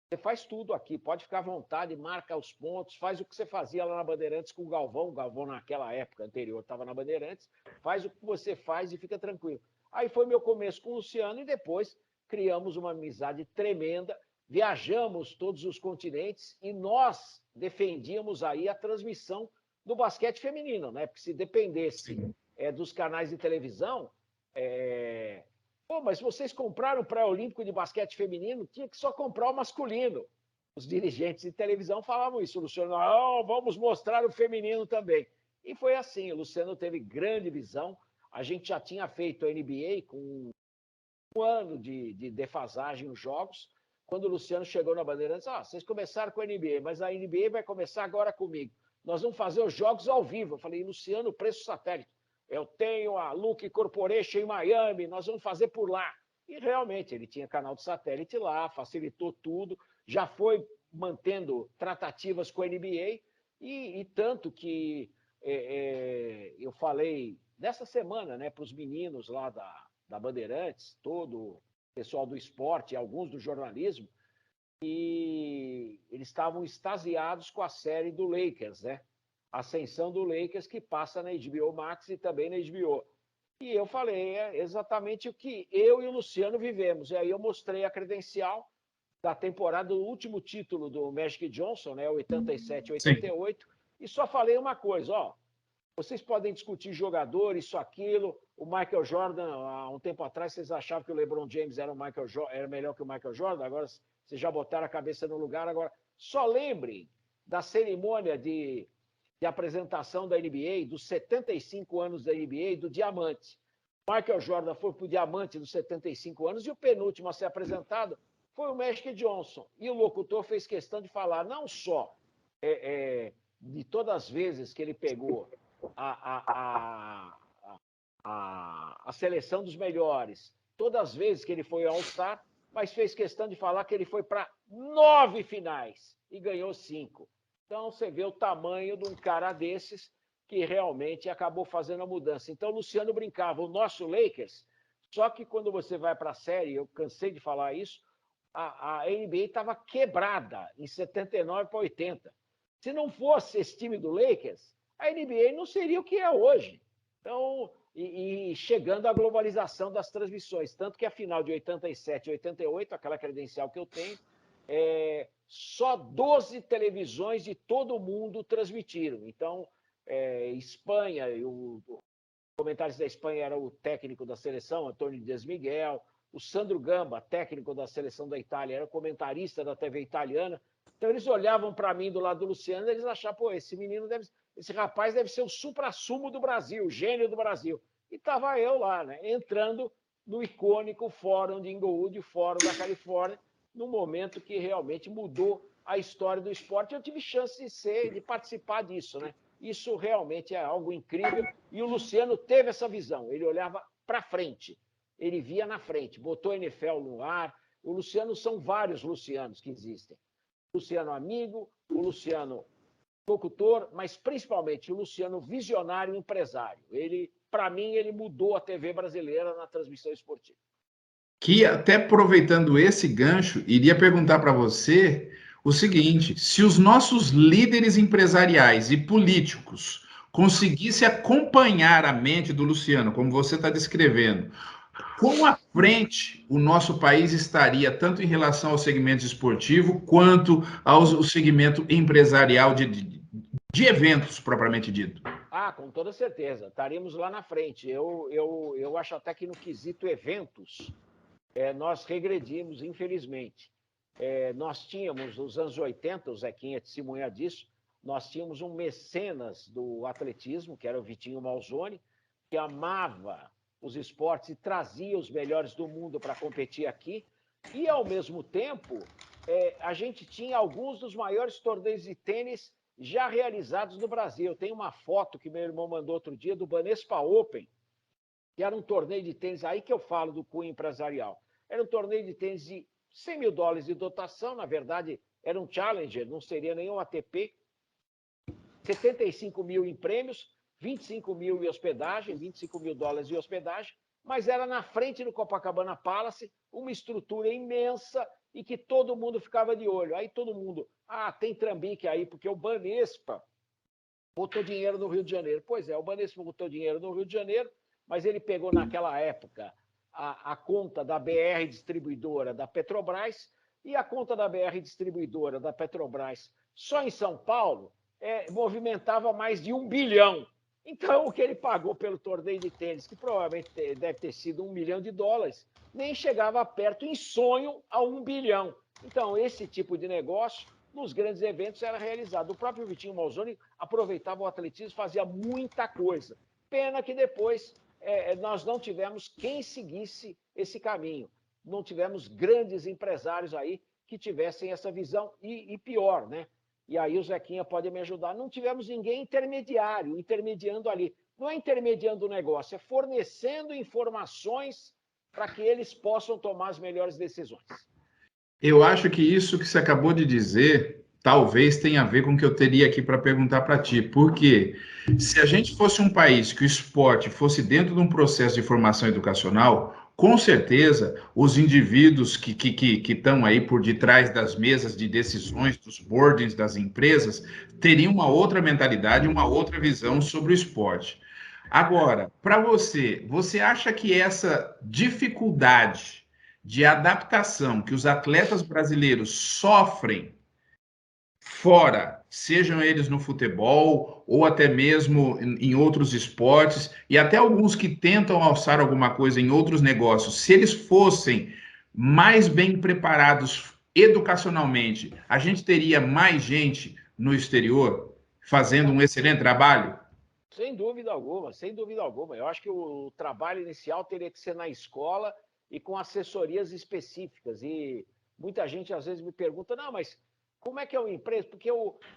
você faz tudo aqui, pode ficar à vontade, marca os pontos, faz o que você fazia lá na Bandeirantes com o Galvão naquela época anterior estava na Bandeirantes, faz o que você faz e fica tranquilo. Aí foi meu começo com o Luciano e depois criamos uma amizade tremenda, viajamos todos os continentes e nós defendíamos aí a transmissão do basquete feminino, né? Porque se dependesse dos canais de televisão, pô, mas vocês compraram o pré-olímpico de basquete feminino, tinha que só comprar o masculino. Os dirigentes de televisão falavam isso. O Luciano, não, vamos mostrar o feminino também. E foi assim, o Luciano teve grande visão. A gente já tinha feito a NBA com um ano de defasagem nos jogos. Quando o Luciano chegou na Bandeirantes, vocês começaram com a NBA, mas a NBA vai começar agora comigo. Nós vamos fazer os jogos ao vivo. Eu falei: Luciano, preço satélite. Eu tenho a Look Corporation em Miami, nós vamos fazer por lá. E realmente, ele tinha canal de satélite lá, facilitou tudo, já foi mantendo tratativas com a NBA, e tanto que eu falei nessa semana, né, para os meninos lá da Bandeirantes, todo o pessoal do esporte, alguns do jornalismo, e eles estavam extasiados com a série do Lakers, né? Ascensão do Lakers, que passa na HBO Max e também na HBO. E eu falei, exatamente o que eu e o Luciano vivemos. E aí eu mostrei a credencial da temporada, do último título do Magic Johnson, né, 87-88, e só falei uma coisa: vocês podem discutir jogador, isso, aquilo. O Michael Jordan, há um tempo atrás, vocês achavam que o LeBron James era melhor que o Michael Jordan, agora vocês já botaram a cabeça no lugar. Agora, só lembrem da cerimônia de apresentação da NBA, dos 75 anos da NBA, do diamante. Michael Jordan foi para o diamante dos 75 anos e o penúltimo a ser apresentado foi o Magic Johnson. E o locutor fez questão de falar não só de todas as vezes que ele pegou a seleção dos melhores, todas as vezes que ele foi All-Star, mas fez questão de falar que ele foi para 9 finais e ganhou 5. Então, você vê o tamanho de um cara desses que realmente acabou fazendo a mudança. Então, o Luciano brincava, o nosso Lakers, só que quando você vai para a série, eu cansei de falar isso, a NBA estava quebrada em 79 para 80. Se não fosse esse time do Lakers, a NBA não seria o que é hoje. Então, e chegando à globalização das transmissões. Tanto que a final de 87 e 88, aquela credencial que eu tenho, só 12 televisões de todo o mundo transmitiram. Então, Espanha, o comentarista da Espanha era o técnico da seleção, Antônio Dias Miguel. O Sandro Gamba, técnico da seleção da Itália, era comentarista da TV italiana. Então, eles olhavam para mim do lado do Luciano e eles achavam, pô, esse rapaz deve ser o suprassumo do Brasil, o gênio do Brasil. E estava eu lá, né, entrando no icônico Fórum de Inglewood, Fórum da Califórnia, num momento que realmente mudou a história do esporte. Eu tive chance de participar disso, né? Isso realmente é algo incrível. E o Luciano teve essa visão. Ele olhava para frente, ele via na frente, botou a NFL no ar. O Luciano, são vários Lucianos que existem. O Luciano amigo, o Luciano locutor, mas principalmente o Luciano visionário e empresário. Ele, para mim, ele mudou a TV brasileira na transmissão esportiva. Que, até aproveitando esse gancho, iria perguntar para você o seguinte: se os nossos líderes empresariais e políticos conseguissem acompanhar a mente do Luciano, como você está descrevendo, quão à frente o nosso país estaria, tanto em relação ao segmento esportivo, quanto ao segmento empresarial de eventos, propriamente dito? Ah, com toda certeza, estaríamos lá na frente. Eu acho até que no quesito eventos, nós regredimos, infelizmente. Nós tínhamos, nos anos 80, o Zequinha testemunha disso, nós tínhamos um mecenas do atletismo, que era o Vitinho Malzone, que amava os esportes e trazia os melhores do mundo para competir aqui. E, ao mesmo tempo, a gente tinha alguns dos maiores torneios de tênis já realizados no Brasil. Tem uma foto que meu irmão mandou outro dia do Banespa Open, que era um torneio de tênis, aí que eu falo do cunho empresarial. Era um torneio de tênis de $100 mil de dotação, na verdade, era um Challenger, não seria nenhum ATP. 75 mil em prêmios, 25 mil em hospedagem, $25 mil em hospedagem, mas era na frente do Copacabana Palace, uma estrutura imensa e que todo mundo ficava de olho. Aí todo mundo, tem trambique aí, porque o Banespa botou dinheiro no Rio de Janeiro. Pois é, o Banespa botou dinheiro no Rio de Janeiro, mas ele pegou naquela época a conta da BR Distribuidora da Petrobras, e a conta da BR Distribuidora da Petrobras só em São Paulo movimentava mais de $1 bilhão. Então, o que ele pagou pelo torneio de tênis, que provavelmente deve ter sido $1 milhão, nem chegava perto, em sonho, a $1 bilhão. Então, esse tipo de negócio, nos grandes eventos, era realizado. O próprio Vitinho Malzone aproveitava o atletismo, fazia muita coisa. Pena que depois nós não tivemos quem seguisse esse caminho. Não tivemos grandes empresários aí que tivessem essa visão. E pior, né? E aí o Zequinha pode me ajudar. Não tivemos ninguém intermediando ali. Não é intermediando o negócio, é fornecendo informações para que eles possam tomar as melhores decisões. Eu acho que isso que você acabou de dizer talvez tenha a ver com o que eu teria aqui para perguntar para ti. Porque se a gente fosse um país que o esporte fosse dentro de um processo de formação educacional, com certeza os indivíduos que estão aí por detrás das mesas de decisões, dos boardings das empresas, teriam uma outra mentalidade, uma outra visão sobre o esporte. Agora, para você acha que essa dificuldade de adaptação que os atletas brasileiros sofrem fora, sejam eles no futebol ou até mesmo em outros esportes, e até alguns que tentam alçar alguma coisa em outros negócios, se eles fossem mais bem preparados educacionalmente, a gente teria mais gente no exterior fazendo um excelente trabalho? Sem dúvida alguma, sem dúvida alguma. Eu acho que o trabalho inicial teria que ser na escola e com assessorias específicas. E muita gente às vezes me pergunta, não, mas como é que é uma empresa? Porque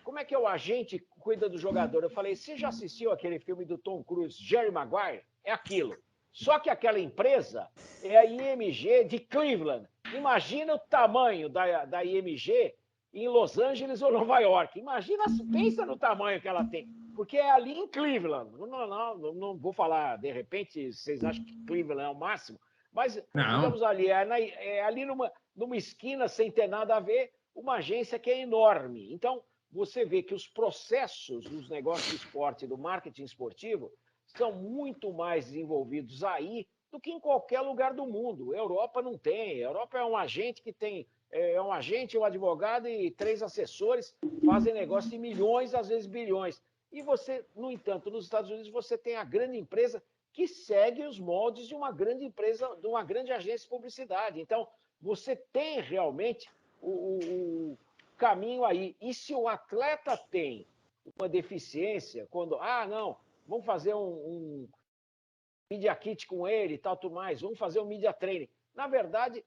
como é que é o agente que cuida do jogador? Eu falei, você já assistiu aquele filme do Tom Cruise, Jerry Maguire? É aquilo. Só que aquela empresa é a IMG de Cleveland. Imagina o tamanho da IMG em Los Angeles ou Nova York. Imagina, pensa no tamanho que ela tem. Porque é ali em Cleveland. Não vou falar, de repente, vocês acham que Cleveland é o máximo, mas digamos ali, ali numa esquina sem ter nada a ver, uma agência que é enorme. Então, você vê que os processos dos negócios de esporte, do marketing esportivo, são muito mais desenvolvidos aí do que em qualquer lugar do mundo. A Europa não tem. A Europa é um agente que tem um agente, um advogado e 3 assessores, fazem negócio de milhões, às vezes bilhões. E você, no entanto, nos Estados Unidos, você tem a grande empresa que segue os moldes de uma grande empresa, de uma grande agência de publicidade. Então, você tem realmente o caminho aí. E se o atleta tem uma deficiência, quando, não, vamos fazer um media kit com ele e tal, tudo mais, vamos fazer um media training. Na verdade,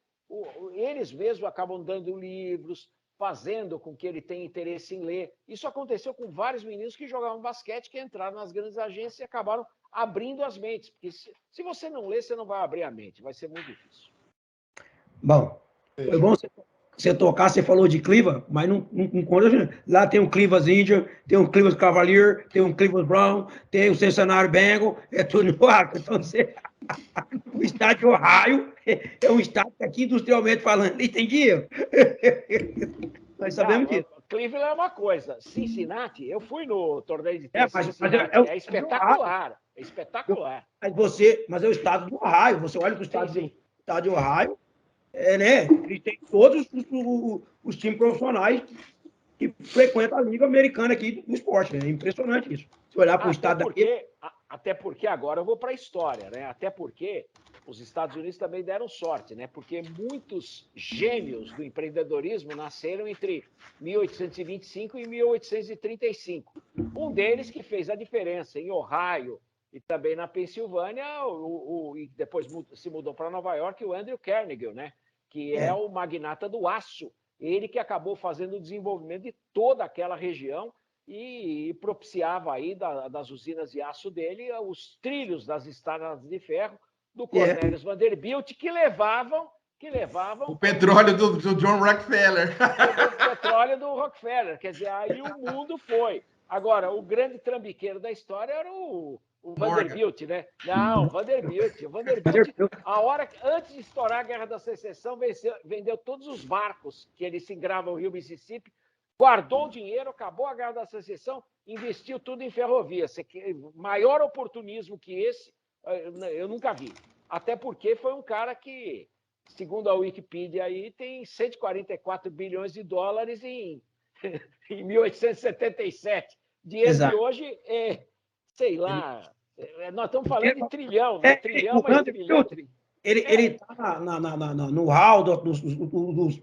eles mesmos acabam dando livros, fazendo com que ele tenha interesse em ler. Isso aconteceu com vários meninos que jogavam basquete, que entraram nas grandes agências e acabaram abrindo as mentes. Porque se você não ler, você não vai abrir a mente. Vai ser muito difícil. Bom, foi bom você tocar, você falou de Cleveland, mas não conta. Lá tem o Cleveland Indians, tem o Cleveland Cavaliers, tem o Cleveland Brown, tem o Cincinnati Bengals, é tudo no ar. Então, o estado de Ohio é um estado que aqui, industrialmente falando, ele tem dinheiro. Nós sabemos disso. Cleveland é uma coisa. Cincinnati, eu fui no torneio de tênis Cincinnati, é espetacular. É espetacular. Mas é o estado do Ohio. Você olha para o estado de Ohio, né? Ele tem todos os times profissionais que frequentam a Liga Americana aqui do esporte. É impressionante isso. Se olhar para o estado daqui. Até porque agora eu vou para a história, né? Até porque os Estados Unidos também deram sorte, né? Porque muitos gênios do empreendedorismo nasceram entre 1825 e 1835. Um deles que fez a diferença em Ohio e também na Pensilvânia, e depois se mudou para Nova York, o Andrew Carnegie, né? Que é o magnata do aço. Ele que acabou fazendo o desenvolvimento de toda aquela região e propiciava aí das usinas de aço dele os trilhos das estradas de ferro do Cornelius Vanderbilt, que levavam o petróleo do John Rockefeller. O petróleo do Rockefeller. Quer dizer, aí o mundo foi. Agora, o grande trambiqueiro da história era o Vanderbilt, né? Não, o Vanderbilt, antes de estourar a Guerra da Secessão, vendeu todos os barcos que ele singrava o rio Mississippi, guardou o dinheiro, acabou a Guerra da Secessão, investiu tudo em ferrovia. Maior oportunismo que esse, eu nunca vi. Até porque foi um cara que, segundo a Wikipedia, aí, tem 144 bilhões de dólares em 1877. Dinheiro de hoje sei lá, nós estamos falando de trilhão, né? Trilhão, mas trilhão. Ele está no hall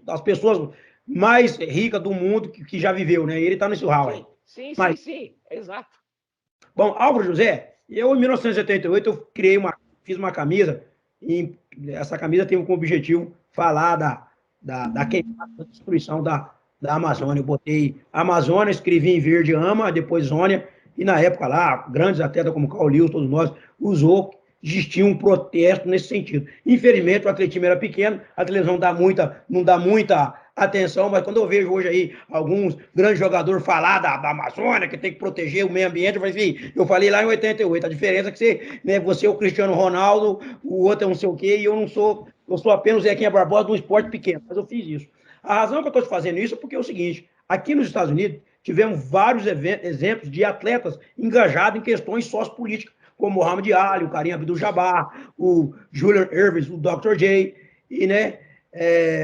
das pessoas mais ricas do mundo que já viveu, né? Ele está nesse hall aí. Sim, exato. Bom, Álvaro José, eu em 1978 eu fiz uma camisa, e essa camisa tem como objetivo falar da queimada, da destruição da Amazônia. Eu botei Amazônia, escrevi em verde ama, depois Zônia, e na época lá, grandes atletas como Carl Lewis, todos nós, existia um protesto nesse sentido. Infelizmente, o atletismo era pequeno, a televisão não dá muita atenção, mas quando eu vejo hoje aí alguns grandes jogadores falar da Amazônia, que tem que proteger o meio ambiente, eu falei lá em 88, a diferença é que você é o Cristiano Ronaldo, o outro é não sei o quê, e eu sou apenas o Zequinha Barbosa de um esporte pequeno, mas eu fiz isso. A razão que eu estou fazendo isso é porque é o seguinte, aqui nos Estados Unidos, tivemos vários exemplos de atletas engajados em questões sociopolíticas, como o Muhammad Ali, o Kareem Abdul-Jabbar, o Julian Erving, o Dr. J.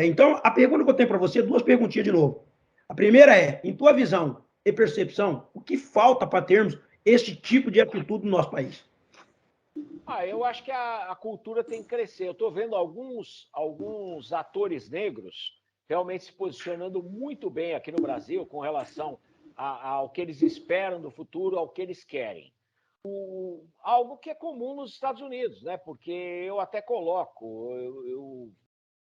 Então, a pergunta que eu tenho para você, 2 perguntinhas de novo. A primeira é, em tua visão e percepção, o que falta para termos esse tipo de atitude no nosso país? Eu acho que a cultura tem que crescer. Eu estou vendo alguns atores negros realmente se posicionando muito bem aqui no Brasil com relação ao que eles esperam do futuro, ao que eles querem. Algo que é comum nos Estados Unidos, né? Porque eu até coloco,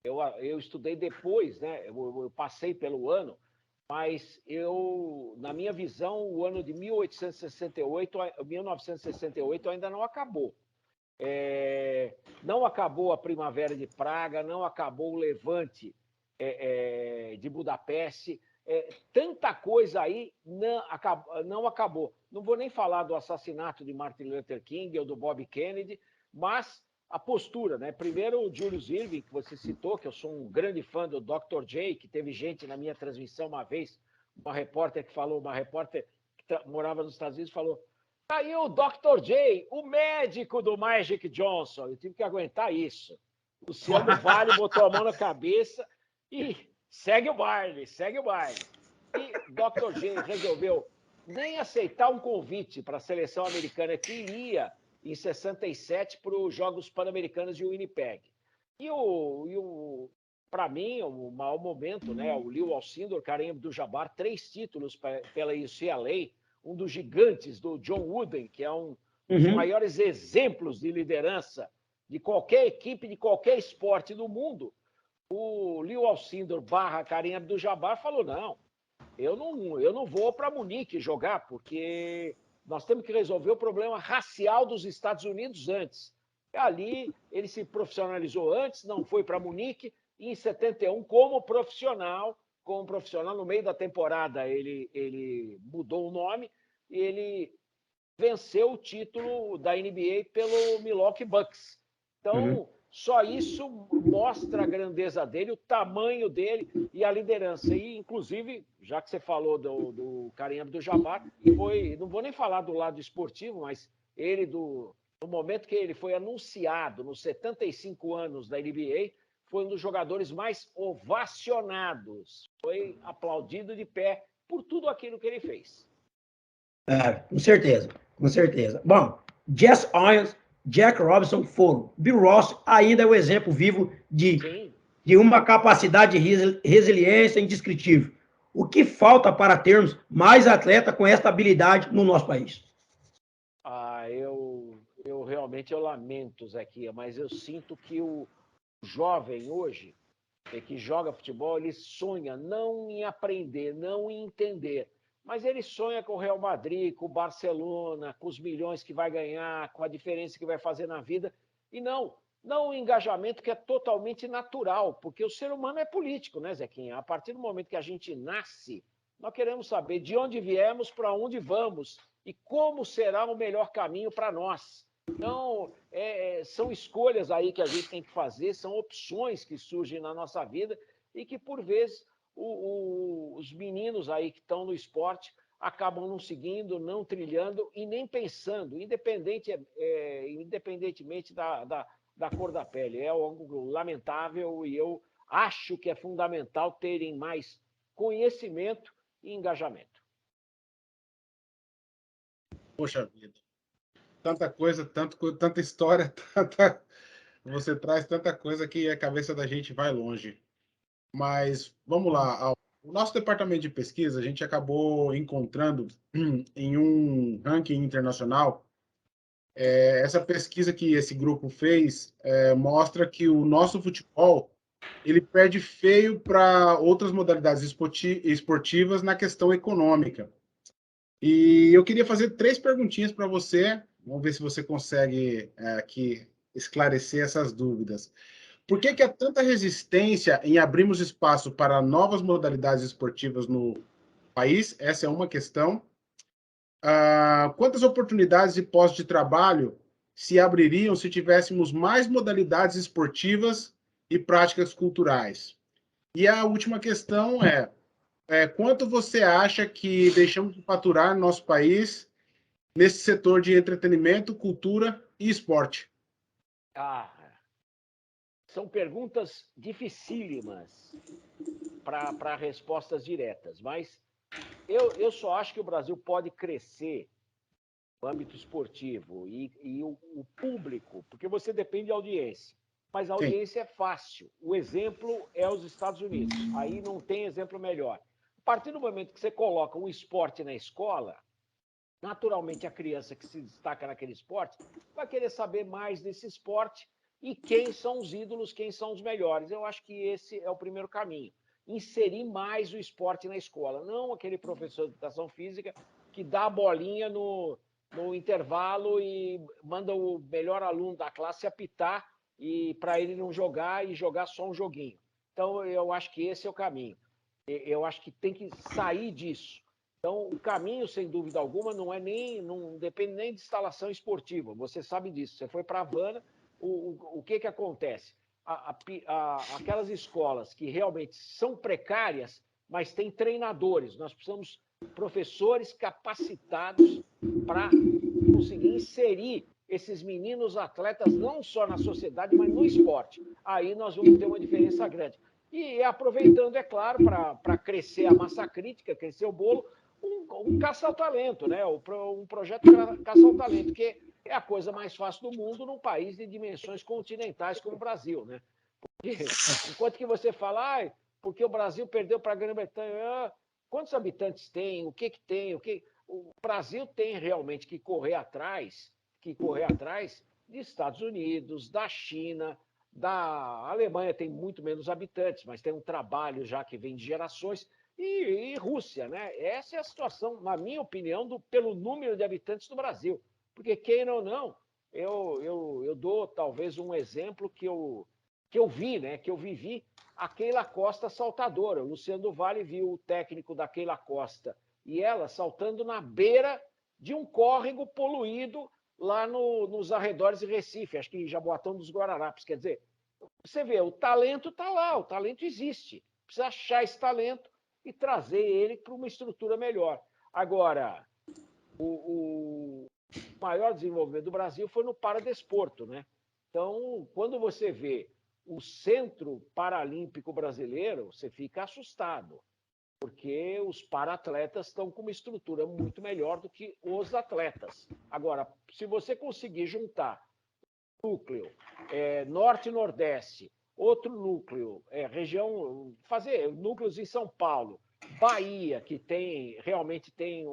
eu estudei depois, né? Eu passei pelo ano, mas na minha visão, o ano de 1968 ainda não acabou. Não acabou a Primavera de Praga, não acabou o Levante de Budapeste, tanta coisa aí não acabou. Não vou nem falar do assassinato de Martin Luther King ou do Bob Kennedy, mas a postura, né? Primeiro o Julius Erving, que você citou, que eu sou um grande fã do Dr. J, que teve gente na minha transmissão uma vez uma repórter que morava nos Estados Unidos falou: "Tá aí o Dr. J, o médico do Magic Johnson". Eu tive que aguentar isso. Luciano Vale botou a mão na cabeça e segue o baile, segue o baile. E Dr. J resolveu nem aceitar um convite para a seleção americana que iria em 67 para os Jogos Pan-Americanos de Winnipeg. Para mim, o maior momento, né? O Lew Alcindor, Kareem Abdul-Jabbar, 3 títulos pela UCLA, um dos gigantes do John Wooden, que é um dos maiores exemplos de liderança de qualquer equipe, de qualquer esporte do mundo. O Lew Alcindor / Kareem Abdul-Jabbar falou: não, eu não vou para Munique jogar, porque nós temos que resolver o problema racial dos Estados Unidos antes. Ali, ele se profissionalizou antes, não foi para Munique, e em 71, como profissional, no meio da temporada, ele mudou o nome, e ele venceu o título da NBA pelo Milwaukee Bucks. Então, só isso mostra a grandeza dele, o tamanho dele e a liderança. E, inclusive, já que você falou do Kareem Abdul-Jabbar, não vou nem falar do lado esportivo, mas ele, no momento que ele foi anunciado, nos 75 anos da NBA, foi um dos jogadores mais ovacionados. Foi aplaudido de pé por tudo aquilo que ele fez. Com certeza, com certeza. Bom, Jess Owens, Jack Robinson foram. Bill Ross ainda é o exemplo vivo de uma capacidade de resiliência indescritível. O que falta para termos mais atleta com esta habilidade no nosso país? Eu realmente lamento, Zequinha, mas eu sinto que o jovem hoje, que joga futebol, ele sonha não em aprender, não em entender, mas ele sonha com o Real Madrid, com o Barcelona, com os milhões que vai ganhar, com a diferença que vai fazer na vida, e não um engajamento que é totalmente natural, porque o ser humano é político, né, Zequinha? A partir do momento que a gente nasce, nós queremos saber de onde viemos, para onde vamos e como será o melhor caminho para nós. Então, são escolhas aí que a gente tem que fazer, são opções que surgem na nossa vida e que, por vezes, os meninos aí que estão no esporte acabam não seguindo, não trilhando e nem pensando, independentemente da cor da pele. É algo lamentável e eu acho que é fundamental terem mais conhecimento e engajamento. Poxa vida. Tanta coisa, tanta história, você traz tanta coisa que a cabeça da gente vai longe. Mas vamos lá. O nosso departamento de pesquisa, a gente acabou encontrando em um ranking internacional, essa pesquisa que esse grupo fez mostra que o nosso futebol ele perde feio para outras modalidades esportivas na questão econômica. E eu queria fazer 3 perguntinhas para você. Vamos ver se você consegue aqui esclarecer essas dúvidas. Por que há tanta resistência em abrirmos espaço para novas modalidades esportivas no país? Essa é uma questão. Quantas oportunidades e postos de trabalho se abririam se tivéssemos mais modalidades esportivas e práticas culturais? E a última questão quanto você acha que deixamos de faturar no nosso país nesse setor de entretenimento, cultura e esporte? São perguntas dificílimas para respostas diretas, mas eu só acho que o Brasil pode crescer no âmbito esportivo e o público, porque você depende de audiência, mas a audiência é fácil. O exemplo é os Estados Unidos, aí não tem exemplo melhor. A partir do momento que você coloca um esporte na escola, naturalmente a criança que se destaca naquele esporte vai querer saber mais desse esporte e quem são os ídolos, quem são os melhores. Eu acho que esse é o primeiro caminho. Inserir mais o esporte na escola, não aquele professor de educação física que dá a bolinha no intervalo e manda o melhor aluno da classe apitar e para ele não jogar e jogar só um joguinho. Então, eu acho que esse é o caminho. Eu acho que tem que sair disso. Então, o caminho, sem dúvida alguma, não depende nem de instalação esportiva. Você sabe disso. Você foi para a Havana, o que acontece? Aquelas escolas que realmente são precárias mas tem treinadores. Nós precisamos de professores capacitados para conseguir inserir esses meninos atletas não só na sociedade, mas no esporte. Aí nós vamos ter uma diferença grande. E aproveitando, é claro, para crescer a massa crítica, crescer o bolo, um caça ao talento, né? Um projeto caça ao talento, que é a coisa mais fácil do mundo num país de dimensões continentais como o Brasil, né? Porque, enquanto que você fala, porque o Brasil perdeu para a Grã-Bretanha, quantos habitantes tem, o que tem, o Brasil tem realmente que correr atrás de Estados Unidos, da China, da Alemanha tem muito menos habitantes, mas tem um trabalho já que vem de gerações, e Rússia, né? Essa é a situação, na minha opinião, pelo número de habitantes do Brasil. Porque, queira ou não, eu dou talvez um exemplo que eu vi, né? Que eu vivi, a Keila Costa saltadora. O Luciano do Vale viu o técnico da Keila Costa e ela saltando na beira de um córrego poluído lá nos arredores de Recife, acho que em Jaboatão dos Guararapes. Quer dizer, você vê, o talento está lá, o talento existe. Precisa achar esse talento e trazer ele para uma estrutura melhor. Agora, o maior desenvolvimento do Brasil foi no paradesporto, né? Então, quando você vê o Centro Paralímpico Brasileiro, você fica assustado, porque os para-atletas estão com uma estrutura muito melhor do que os atletas. Agora, se você conseguir juntar núcleo norte e nordeste, outro núcleo, região, fazer núcleos em São Paulo, Bahia, que realmente tem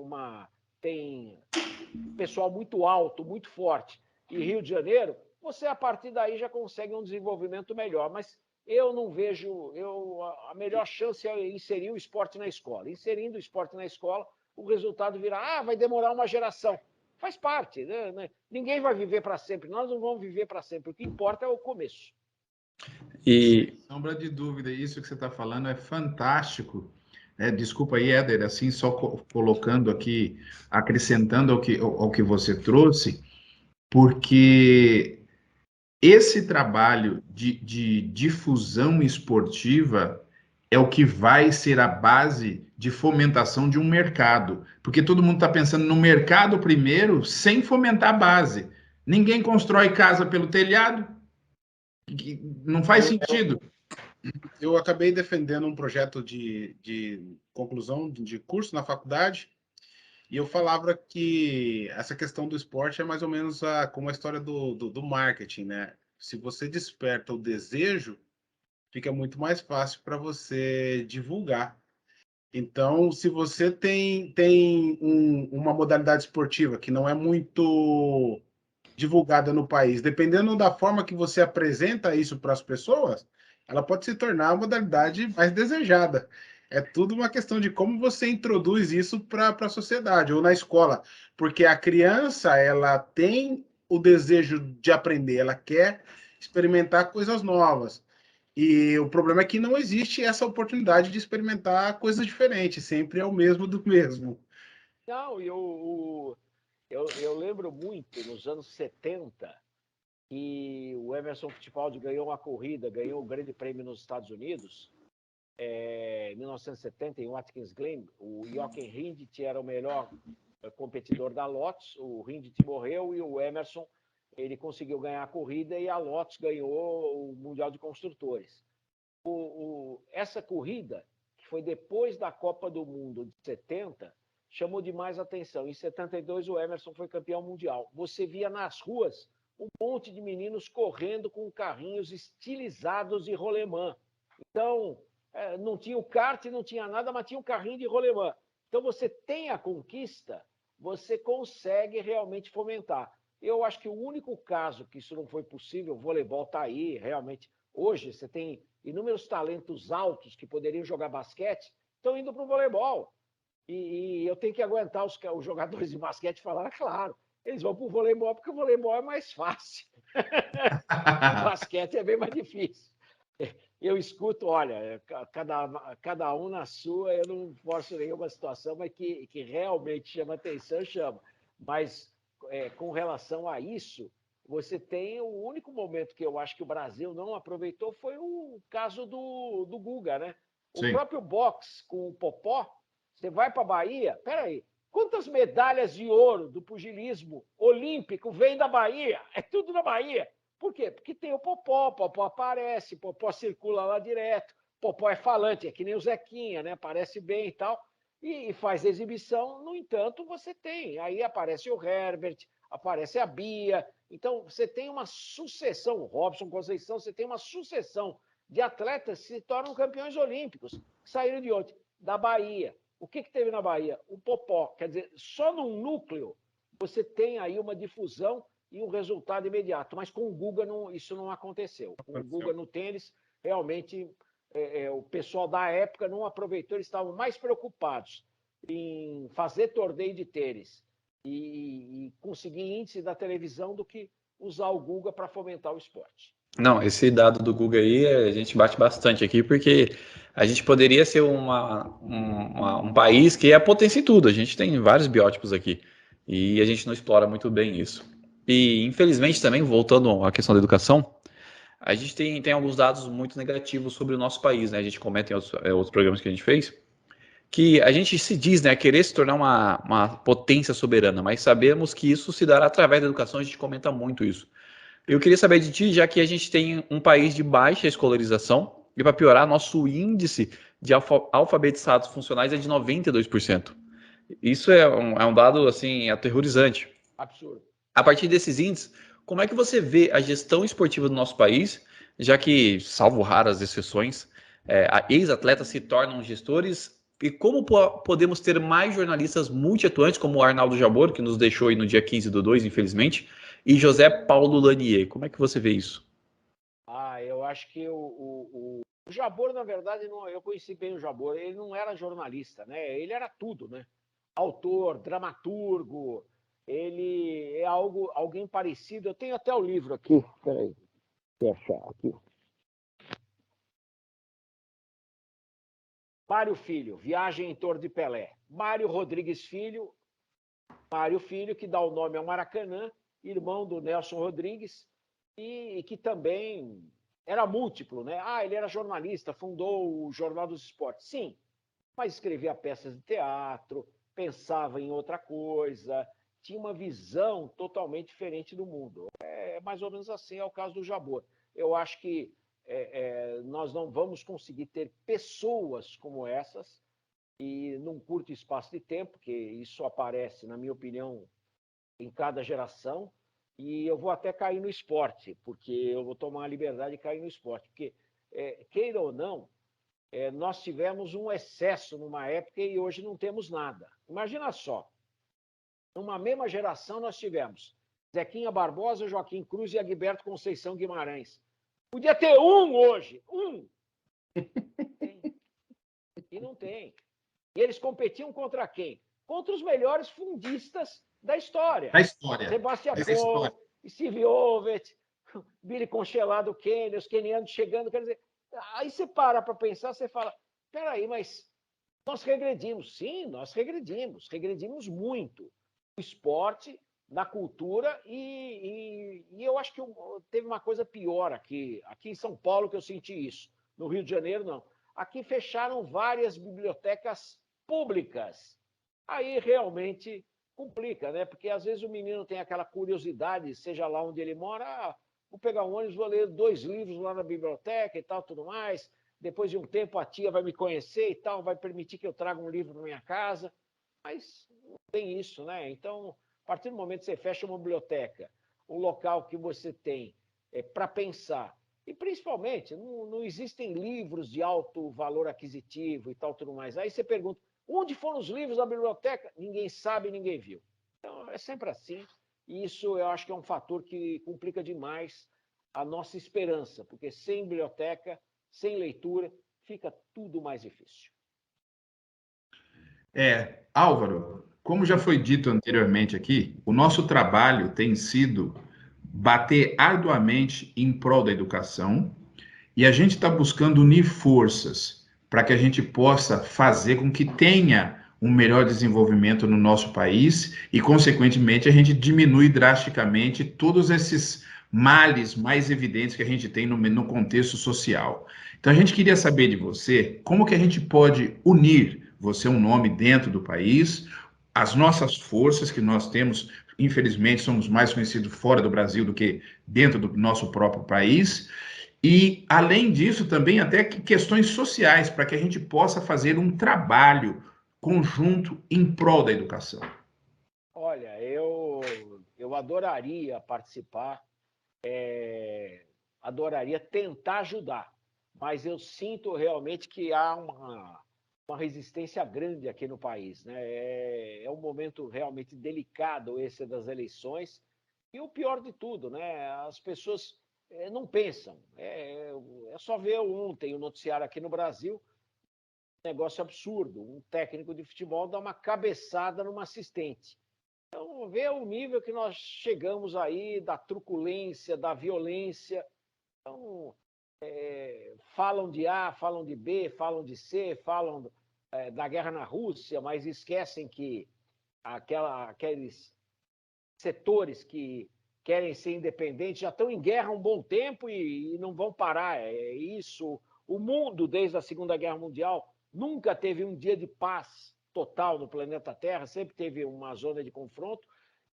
pessoal muito alto, muito forte, e Rio de Janeiro, você a partir daí já consegue um desenvolvimento melhor. Mas eu não vejo, a melhor chance é inserir o esporte na escola. Inserindo o esporte na escola, o resultado virá, vai demorar uma geração. Faz parte, né? Ninguém vai viver para sempre, nós não vamos viver para sempre. O que importa é o começo. E sem sombra de dúvida, isso que você está falando é fantástico. Desculpa aí, Éder, assim, só colocando aqui, acrescentando ao que você trouxe, porque esse trabalho de difusão esportiva é o que vai ser a base de fomentação de um mercado. Porque todo mundo está pensando no mercado primeiro, sem fomentar a base. Ninguém constrói casa pelo telhado, não faz sentido. Eu acabei defendendo um projeto de conclusão de curso na faculdade, e eu falava que essa questão do esporte é mais ou menos como a história do marketing, né? Se você desperta o desejo, fica muito mais fácil para você divulgar. Então, se você tem uma modalidade esportiva que não é muito divulgada no país, dependendo da forma que você apresenta isso para as pessoas, ela pode se tornar a modalidade mais desejada. É tudo uma questão de como você introduz isso para a sociedade ou na escola, porque a criança ela tem o desejo de aprender, ela quer experimentar coisas novas. E o problema é que não existe essa oportunidade de experimentar coisas diferentes, sempre é o mesmo do mesmo. Não, eu lembro muito, nos anos 70, que o Emerson Fittipaldi ganhou uma corrida, ganhou o Grande Prêmio nos Estados Unidos, em 1970, em Watkins Glen. O Jochen Rindt era o melhor competidor da Lotus, o Rindt morreu e o Emerson ele conseguiu ganhar a corrida e a Lotus ganhou o Mundial de Construtores. Essa corrida, que foi depois da Copa do Mundo de 70, chamou demais atenção. Em 72, o Emerson foi campeão mundial. Você via nas ruas um monte de meninos correndo com carrinhos estilizados de rolemã. Então, não tinha o kart, não tinha nada, mas tinha um carrinho de rolemã. Então, você tem a conquista, você consegue realmente fomentar. Eu acho que o único caso que isso não foi possível, o voleibol está aí, realmente. Hoje, você tem inúmeros talentos altos que poderiam jogar basquete, estão indo para o voleibol. E eu tenho que aguentar os jogadores de basquete falar, claro, eles vão para o voleibol porque o voleibol é mais fácil. O basquete é bem mais difícil. Eu escuto, olha, cada um na sua, eu não forço nenhuma situação, mas que realmente chama atenção, chama. Mas com relação a isso, você tem o único momento que eu acho que o Brasil não aproveitou foi o caso do Guga, né? O Sim. próprio boxe com o Popó, você vai para a Bahia, peraí, quantas medalhas de ouro do pugilismo olímpico vem da Bahia? É tudo da Bahia. Por quê? Porque tem o Popó aparece, Popó circula lá direto, Popó é falante, é que nem o Zequinha, né? Aparece bem e tal, e faz exibição. No entanto, você tem, aí aparece o Herbert, aparece a Bia, então você tem uma sucessão, Robson Conceição, você tem uma sucessão de atletas que se tornam campeões olímpicos, que saíram de onde? Da Bahia. O que teve na Bahia? O Popó. Quer dizer, só num núcleo você tem aí uma difusão e um resultado imediato. Mas com o Guga isso não aconteceu. Com o Guga no tênis, realmente o pessoal da época não aproveitou, eles estavam mais preocupados em fazer torneio de tênis e conseguir índice da televisão do que usar o Guga para fomentar o esporte. Não, esse dado do Google aí a gente bate bastante aqui, porque a gente poderia ser um país que é potência em tudo. A gente tem vários biótipos aqui e a gente não explora muito bem isso. E, infelizmente, também, voltando à questão da educação, a gente tem alguns dados muito negativos sobre o nosso país, né? A gente comenta em outros programas que a gente fez, que a gente se diz, né, querer se tornar uma potência soberana, mas sabemos que isso se dará através da educação, a gente comenta muito isso. Eu queria saber de ti, já que a gente tem um país de baixa escolarização, e para piorar, nosso índice de alfabetizados funcionais é de 92%. Isso é um dado, assim, aterrorizante. Absurdo. A partir desses índices, como é que você vê a gestão esportiva do nosso país, já que, salvo raras exceções, ex-atletas se tornam gestores, e como podemos ter mais jornalistas multiatuantes, como o Arnaldo Jabor, que nos deixou aí no dia 15/2, infelizmente, e José Paulo Lanier. Como é que você vê isso? Eu acho que o Jabor, na verdade, não, eu conheci bem o Jabor, ele não era jornalista, né? Ele era tudo, né? Autor, dramaturgo, ele é alguém parecido. Eu tenho até o livro aqui, peraí, vou achar aqui. Mário Filho, Viagem em Torno de Pelé. Mário Rodrigues Filho, que dá o nome ao Maracanã, irmão do Nelson Rodrigues, e que também era múltiplo, né? Ele era jornalista, fundou o Jornal dos Esportes. Sim, mas escrevia peças de teatro, pensava em outra coisa, tinha uma visão totalmente diferente do mundo. É mais ou menos assim, é o caso do Jabor. Eu acho que nós não vamos conseguir ter pessoas como essas e num curto espaço de tempo, que isso aparece, na minha opinião, em cada geração, e eu vou até cair no esporte, porque eu vou tomar a liberdade de cair no esporte, porque, queira ou não, nós tivemos um excesso numa época e hoje não temos nada. Imagina só, numa mesma geração nós tivemos Zequinha Barbosa, Joaquim Cruz e Agberto Conceição Guimarães. Podia ter um hoje, um. E não tem. E eles competiam contra quem? Contra os melhores fundistas da história. Da história. Sebastião Coe, Steve Ovett, Billy Congelado Kenny, os kenianos chegando. Quer dizer, aí você para pensar, você fala, peraí, mas nós regredimos. Sim, nós regredimos muito. No esporte, na cultura, e eu acho que teve uma coisa pior aqui em São Paulo que eu senti isso. No Rio de Janeiro, não. Aqui fecharam várias bibliotecas públicas. Aí realmente complica, né? Porque às vezes o menino tem aquela curiosidade, seja lá onde ele mora, vou pegar um ônibus, vou ler 2 livros lá na biblioteca e tal, tudo mais. Depois de um tempo a tia vai me conhecer e tal, vai permitir que eu traga um livro para minha casa. Mas não tem isso, né? Então, a partir do momento que você fecha uma biblioteca, um local que você tem para pensar, e principalmente, não existem livros de alto valor aquisitivo e tal, tudo mais. Aí você pergunta, onde foram os livros da biblioteca? Ninguém sabe, ninguém viu. Então, é sempre assim. E isso eu acho que é um fator que complica demais a nossa esperança, porque sem biblioteca, sem leitura, fica tudo mais difícil. Álvaro, como já foi dito anteriormente aqui, o nosso trabalho tem sido bater arduamente em prol da educação e a gente está buscando unir forças para que a gente possa fazer com que tenha um melhor desenvolvimento no nosso país e, consequentemente, a gente diminui drasticamente todos esses males mais evidentes que a gente tem no contexto social. Então, a gente queria saber de você como que a gente pode unir, você é um nome dentro do país, as nossas forças que nós temos, infelizmente, somos mais conhecidos fora do Brasil do que dentro do nosso próprio país, e, além disso, também até questões sociais, para que a gente possa fazer um trabalho conjunto em prol da educação. Olha, eu adoraria participar, adoraria tentar ajudar, mas eu sinto realmente que há uma resistência grande aqui no país, né? É um momento realmente delicado esse das eleições, e o pior de tudo, né? As pessoas não pensam. É só ver ontem o noticiário aqui no Brasil, um negócio absurdo. Um técnico de futebol dá uma cabeçada numa assistente. Então, vê o nível que nós chegamos aí, da truculência, da violência. Então, falam de A, falam de B, falam de C, falam da guerra na Rússia, mas esquecem que aqueles setores que querem ser independentes já estão em guerra há um bom tempo e não vão parar. É isso. O mundo, desde a Segunda Guerra Mundial, nunca teve um dia de paz total no planeta Terra, sempre teve uma zona de confronto,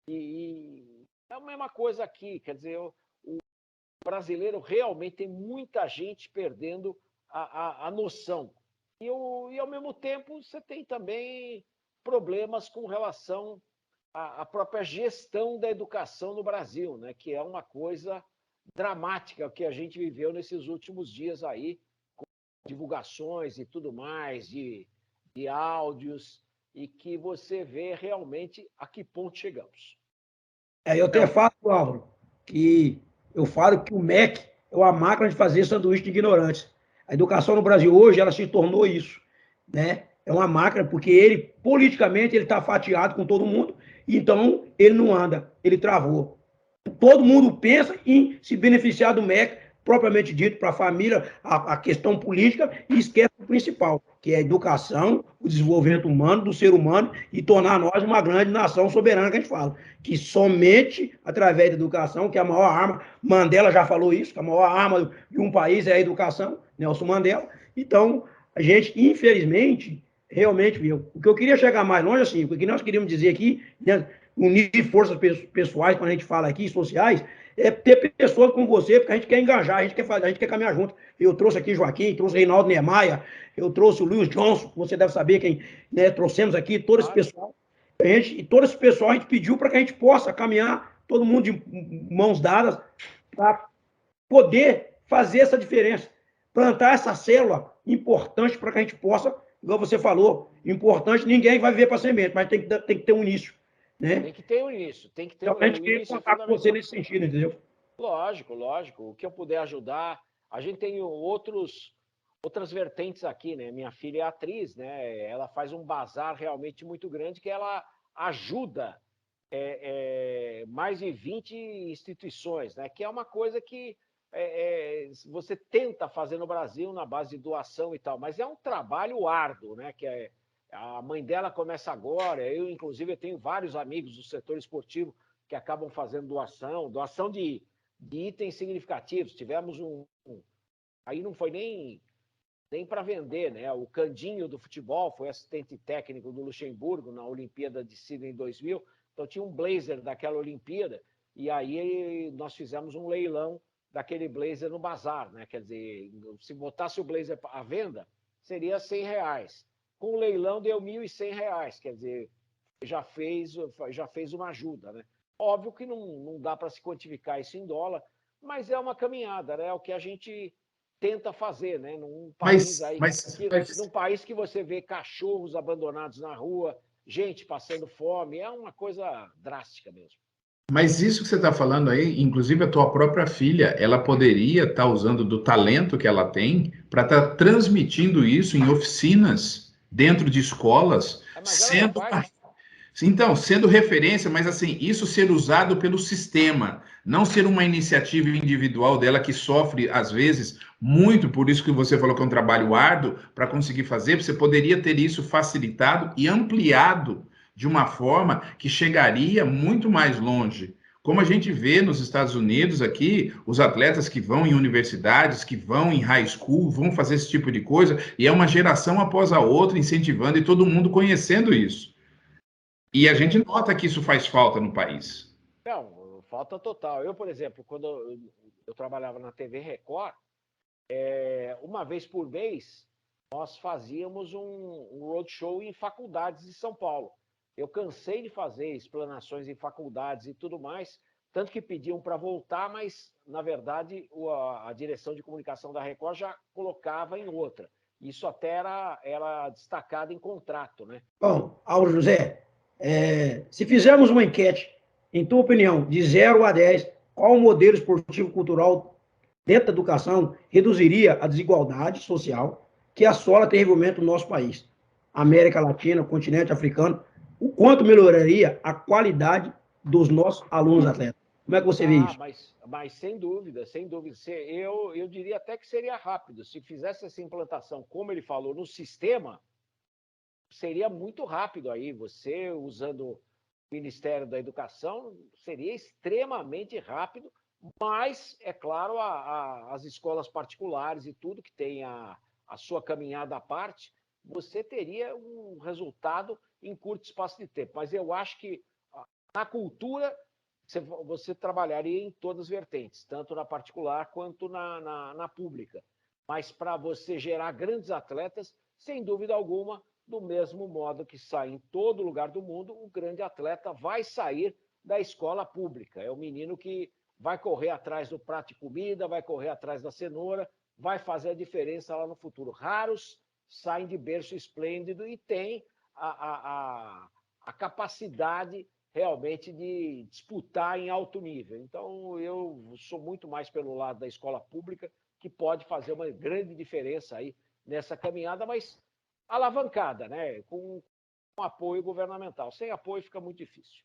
e é a mesma coisa aqui. Quer dizer, o brasileiro realmente tem muita gente perdendo a noção. E, ao mesmo tempo, você tem também problemas com relação à própria gestão da educação no Brasil, né? Que é uma coisa dramática, o que a gente viveu nesses últimos dias aí, com divulgações e tudo mais, de áudios, e que você vê realmente a que ponto chegamos. Eu até falo, Álvaro, que eu falo que o MEC é uma máquina de fazer sanduíche de ignorantes. A educação no Brasil hoje, ela se tornou isso, né? É uma máquina, porque ele, politicamente, ele está fatiado com todo mundo, então ele não anda, ele travou. Todo mundo pensa em se beneficiar do MEC, propriamente dito, para a família, a questão política, e esquece o principal, que é a educação, o desenvolvimento humano, do ser humano, e tornar nós uma grande nação soberana, que a gente fala. Que somente através da educação, que é a maior arma, Mandela já falou isso, que a maior arma de um país é a educação, Nelson Mandela. Então, a gente, infelizmente, realmente, viu? O que eu queria chegar mais longe, assim, o que nós queríamos dizer aqui, né, unir forças pessoais, quando a gente fala aqui, sociais, é ter pessoas como você, porque a gente quer engajar, a gente quer caminhar junto. Eu trouxe aqui Joaquim, trouxe Reinaldo Niemeyer, eu trouxe o Luiz Johnson, você deve saber quem, né, trouxemos aqui, todo esse pessoal. E todo esse pessoal a gente pediu para que a gente possa caminhar, todo mundo de mãos dadas, para poder fazer essa diferença, plantar essa célula importante para que a gente possa, igual você falou, importante, ninguém vai viver para semente, mas tem que ter um início. Né? Tem que ter um início, tem que ter então, a gente queria contar com você nesse sentido, entendeu? Lógico. O que eu puder ajudar. A gente tem outras vertentes aqui, né? Minha filha é atriz, né? Ela faz um bazar realmente muito grande, que ela ajuda mais de 20 instituições, né? Que é uma coisa que você tenta fazer no Brasil na base de doação e tal, mas é um trabalho árduo, né? Que a mãe dela começa agora. Eu, inclusive, eu tenho vários amigos do setor esportivo que acabam fazendo doação de itens significativos. Tivemos aí não foi nem para vender, né? O Candinho do futebol foi assistente técnico do Luxemburgo na Olimpíada de Sydney em 2000. Então tinha um blazer daquela Olimpíada, e aí nós fizemos um leilão daquele blazer no bazar, né? Quer dizer, se botasse o blazer à venda, seria R$100. Com o leilão deu R$1.100, quer dizer, já fez uma ajuda, né? Óbvio que não dá para se quantificar isso em dólar, mas é uma caminhada, né? É o que a gente tenta fazer, né? Num país num país que você vê cachorros abandonados na rua, gente passando fome, é uma coisa drástica mesmo. Mas isso que você está falando aí, inclusive a tua própria filha, ela poderia estar usando do talento que ela tem para estar transmitindo isso em oficinas, dentro de escolas, sendo referência, mas assim, isso ser usado pelo sistema, não ser uma iniciativa individual dela que sofre, às vezes, muito, por isso que você falou que é um trabalho árduo para conseguir fazer. Você poderia ter isso facilitado e ampliado de uma forma que chegaria muito mais longe como a gente vê nos Estados Unidos aqui, os atletas que vão em universidades, que vão em high school, vão fazer esse tipo de coisa, e é uma geração após a outra incentivando e todo mundo conhecendo isso. E a gente nota que isso faz falta no país. Não, falta total. Eu, por exemplo, quando eu trabalhava na TV Record, uma vez por mês, nós fazíamos um roadshow em faculdades de São Paulo. Eu cansei de fazer explanações em faculdades e tudo mais, tanto que pediam para voltar, mas, na verdade, a direção de comunicação da Record já colocava em outra. Isso até era destacado em contrato, né? Bom, Álvaro José, se fizermos uma enquete, em tua opinião, de 0 a 10, qual o modelo esportivo cultural dentro da educação reduziria a desigualdade social que assola terrivelmente o nosso país? América Latina, continente africano, o quanto melhoraria a qualidade dos nossos alunos atletas? Como é que você vê isso? Mas sem dúvida, sem dúvida. Eu diria até que seria rápido. Se fizesse essa implantação, como ele falou, no sistema, seria muito rápido aí. Você, usando o Ministério da Educação, seria extremamente rápido, mas, é claro, as escolas particulares e tudo que tem a sua caminhada à parte, você teria um resultado em curto espaço de tempo. Mas eu acho que na cultura você trabalharia em todas as vertentes, tanto na particular quanto na pública. Mas para você gerar grandes atletas, sem dúvida alguma, do mesmo modo que sai em todo lugar do mundo, o grande atleta vai sair da escola pública. É o menino que vai correr atrás do prato de comida, vai correr atrás da cenoura, vai fazer a diferença lá no futuro. Raros saem de berço esplêndido e têm a capacidade realmente de disputar em alto nível. Então, eu sou muito mais pelo lado da escola pública, que pode fazer uma grande diferença aí nessa caminhada, mas alavancada, né? Com apoio governamental. Sem apoio fica muito difícil.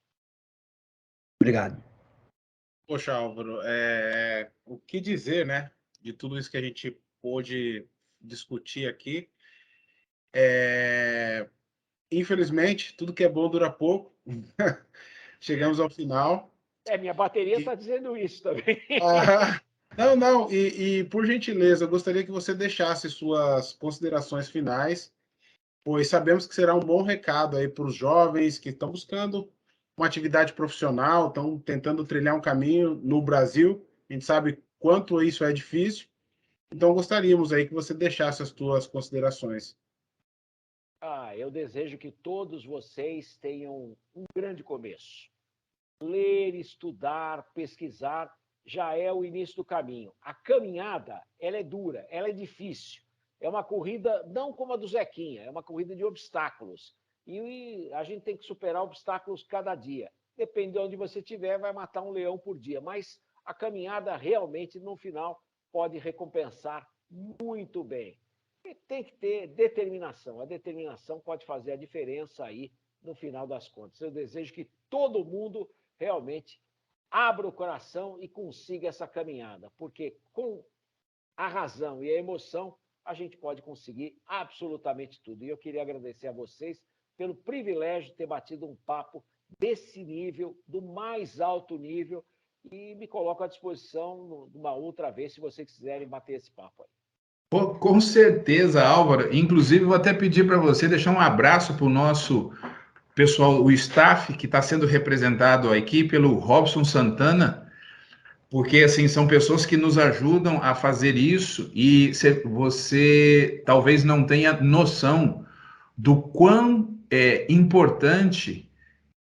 Obrigado. Poxa, Álvaro, o que dizer, né, de tudo isso que a gente pôde discutir aqui? Infelizmente, tudo que é bom dura pouco. Chegamos ao final. Minha bateria está dizendo isso também. Não. E por gentileza, eu gostaria que você deixasse suas considerações finais, pois sabemos que será um bom recado aí para os jovens que estão buscando uma atividade profissional, estão tentando trilhar um caminho no Brasil. A gente sabe quanto isso é difícil. Então, gostaríamos aí que você deixasse as suas considerações. Eu desejo que todos vocês tenham um grande começo. Ler, estudar, pesquisar já é o início do caminho. A caminhada, ela é dura, ela é difícil. É uma corrida não como a do Zequinha, é uma corrida de obstáculos. E a gente tem que superar obstáculos cada dia. Depende de onde você estiver, vai matar um leão por dia. Mas a caminhada realmente, no final, pode recompensar muito bem. E tem que ter determinação. A determinação pode fazer a diferença aí no final das contas. Eu desejo que todo mundo realmente abra o coração e consiga essa caminhada, porque com a razão e a emoção a gente pode conseguir absolutamente tudo. E eu queria agradecer a vocês pelo privilégio de ter batido um papo desse nível, do mais alto nível, e me coloco à disposição uma outra vez, se vocês quiserem bater esse papo aí. Pô, com certeza, Álvaro. Inclusive, vou até pedir para você deixar um abraço para o nosso pessoal, o staff que está sendo representado aqui pelo Robson Santana, porque assim são pessoas que nos ajudam a fazer isso e você talvez não tenha noção do quão importante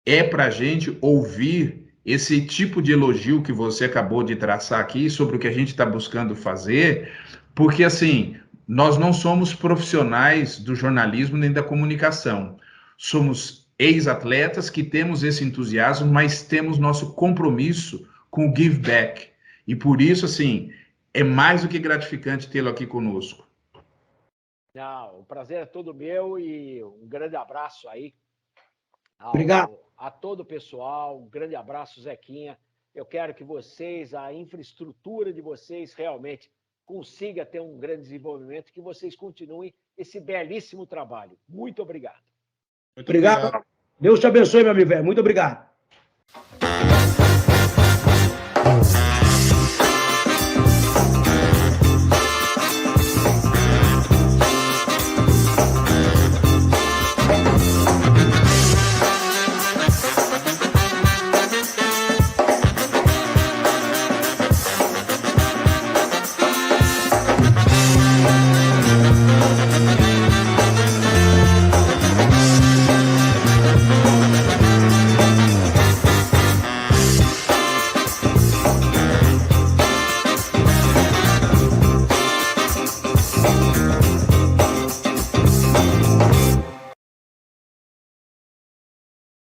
é para a gente ouvir esse tipo de elogio que você acabou de traçar aqui sobre o que a gente está buscando fazer, porque assim nós não somos profissionais do jornalismo nem da comunicação, somos ex-atletas que temos esse entusiasmo, mas temos nosso compromisso com o give back. E por isso, assim, é mais do que gratificante tê-lo aqui conosco. Não, o prazer é todo meu e um grande abraço aí Obrigado. a todo o pessoal. Um grande abraço, Zequinha. Eu quero que vocês, a infraestrutura de vocês realmente consiga ter um grande desenvolvimento, que vocês continuem esse belíssimo trabalho. Muito obrigado. Muito obrigado. Deus te abençoe, meu amigo velho. Muito obrigado.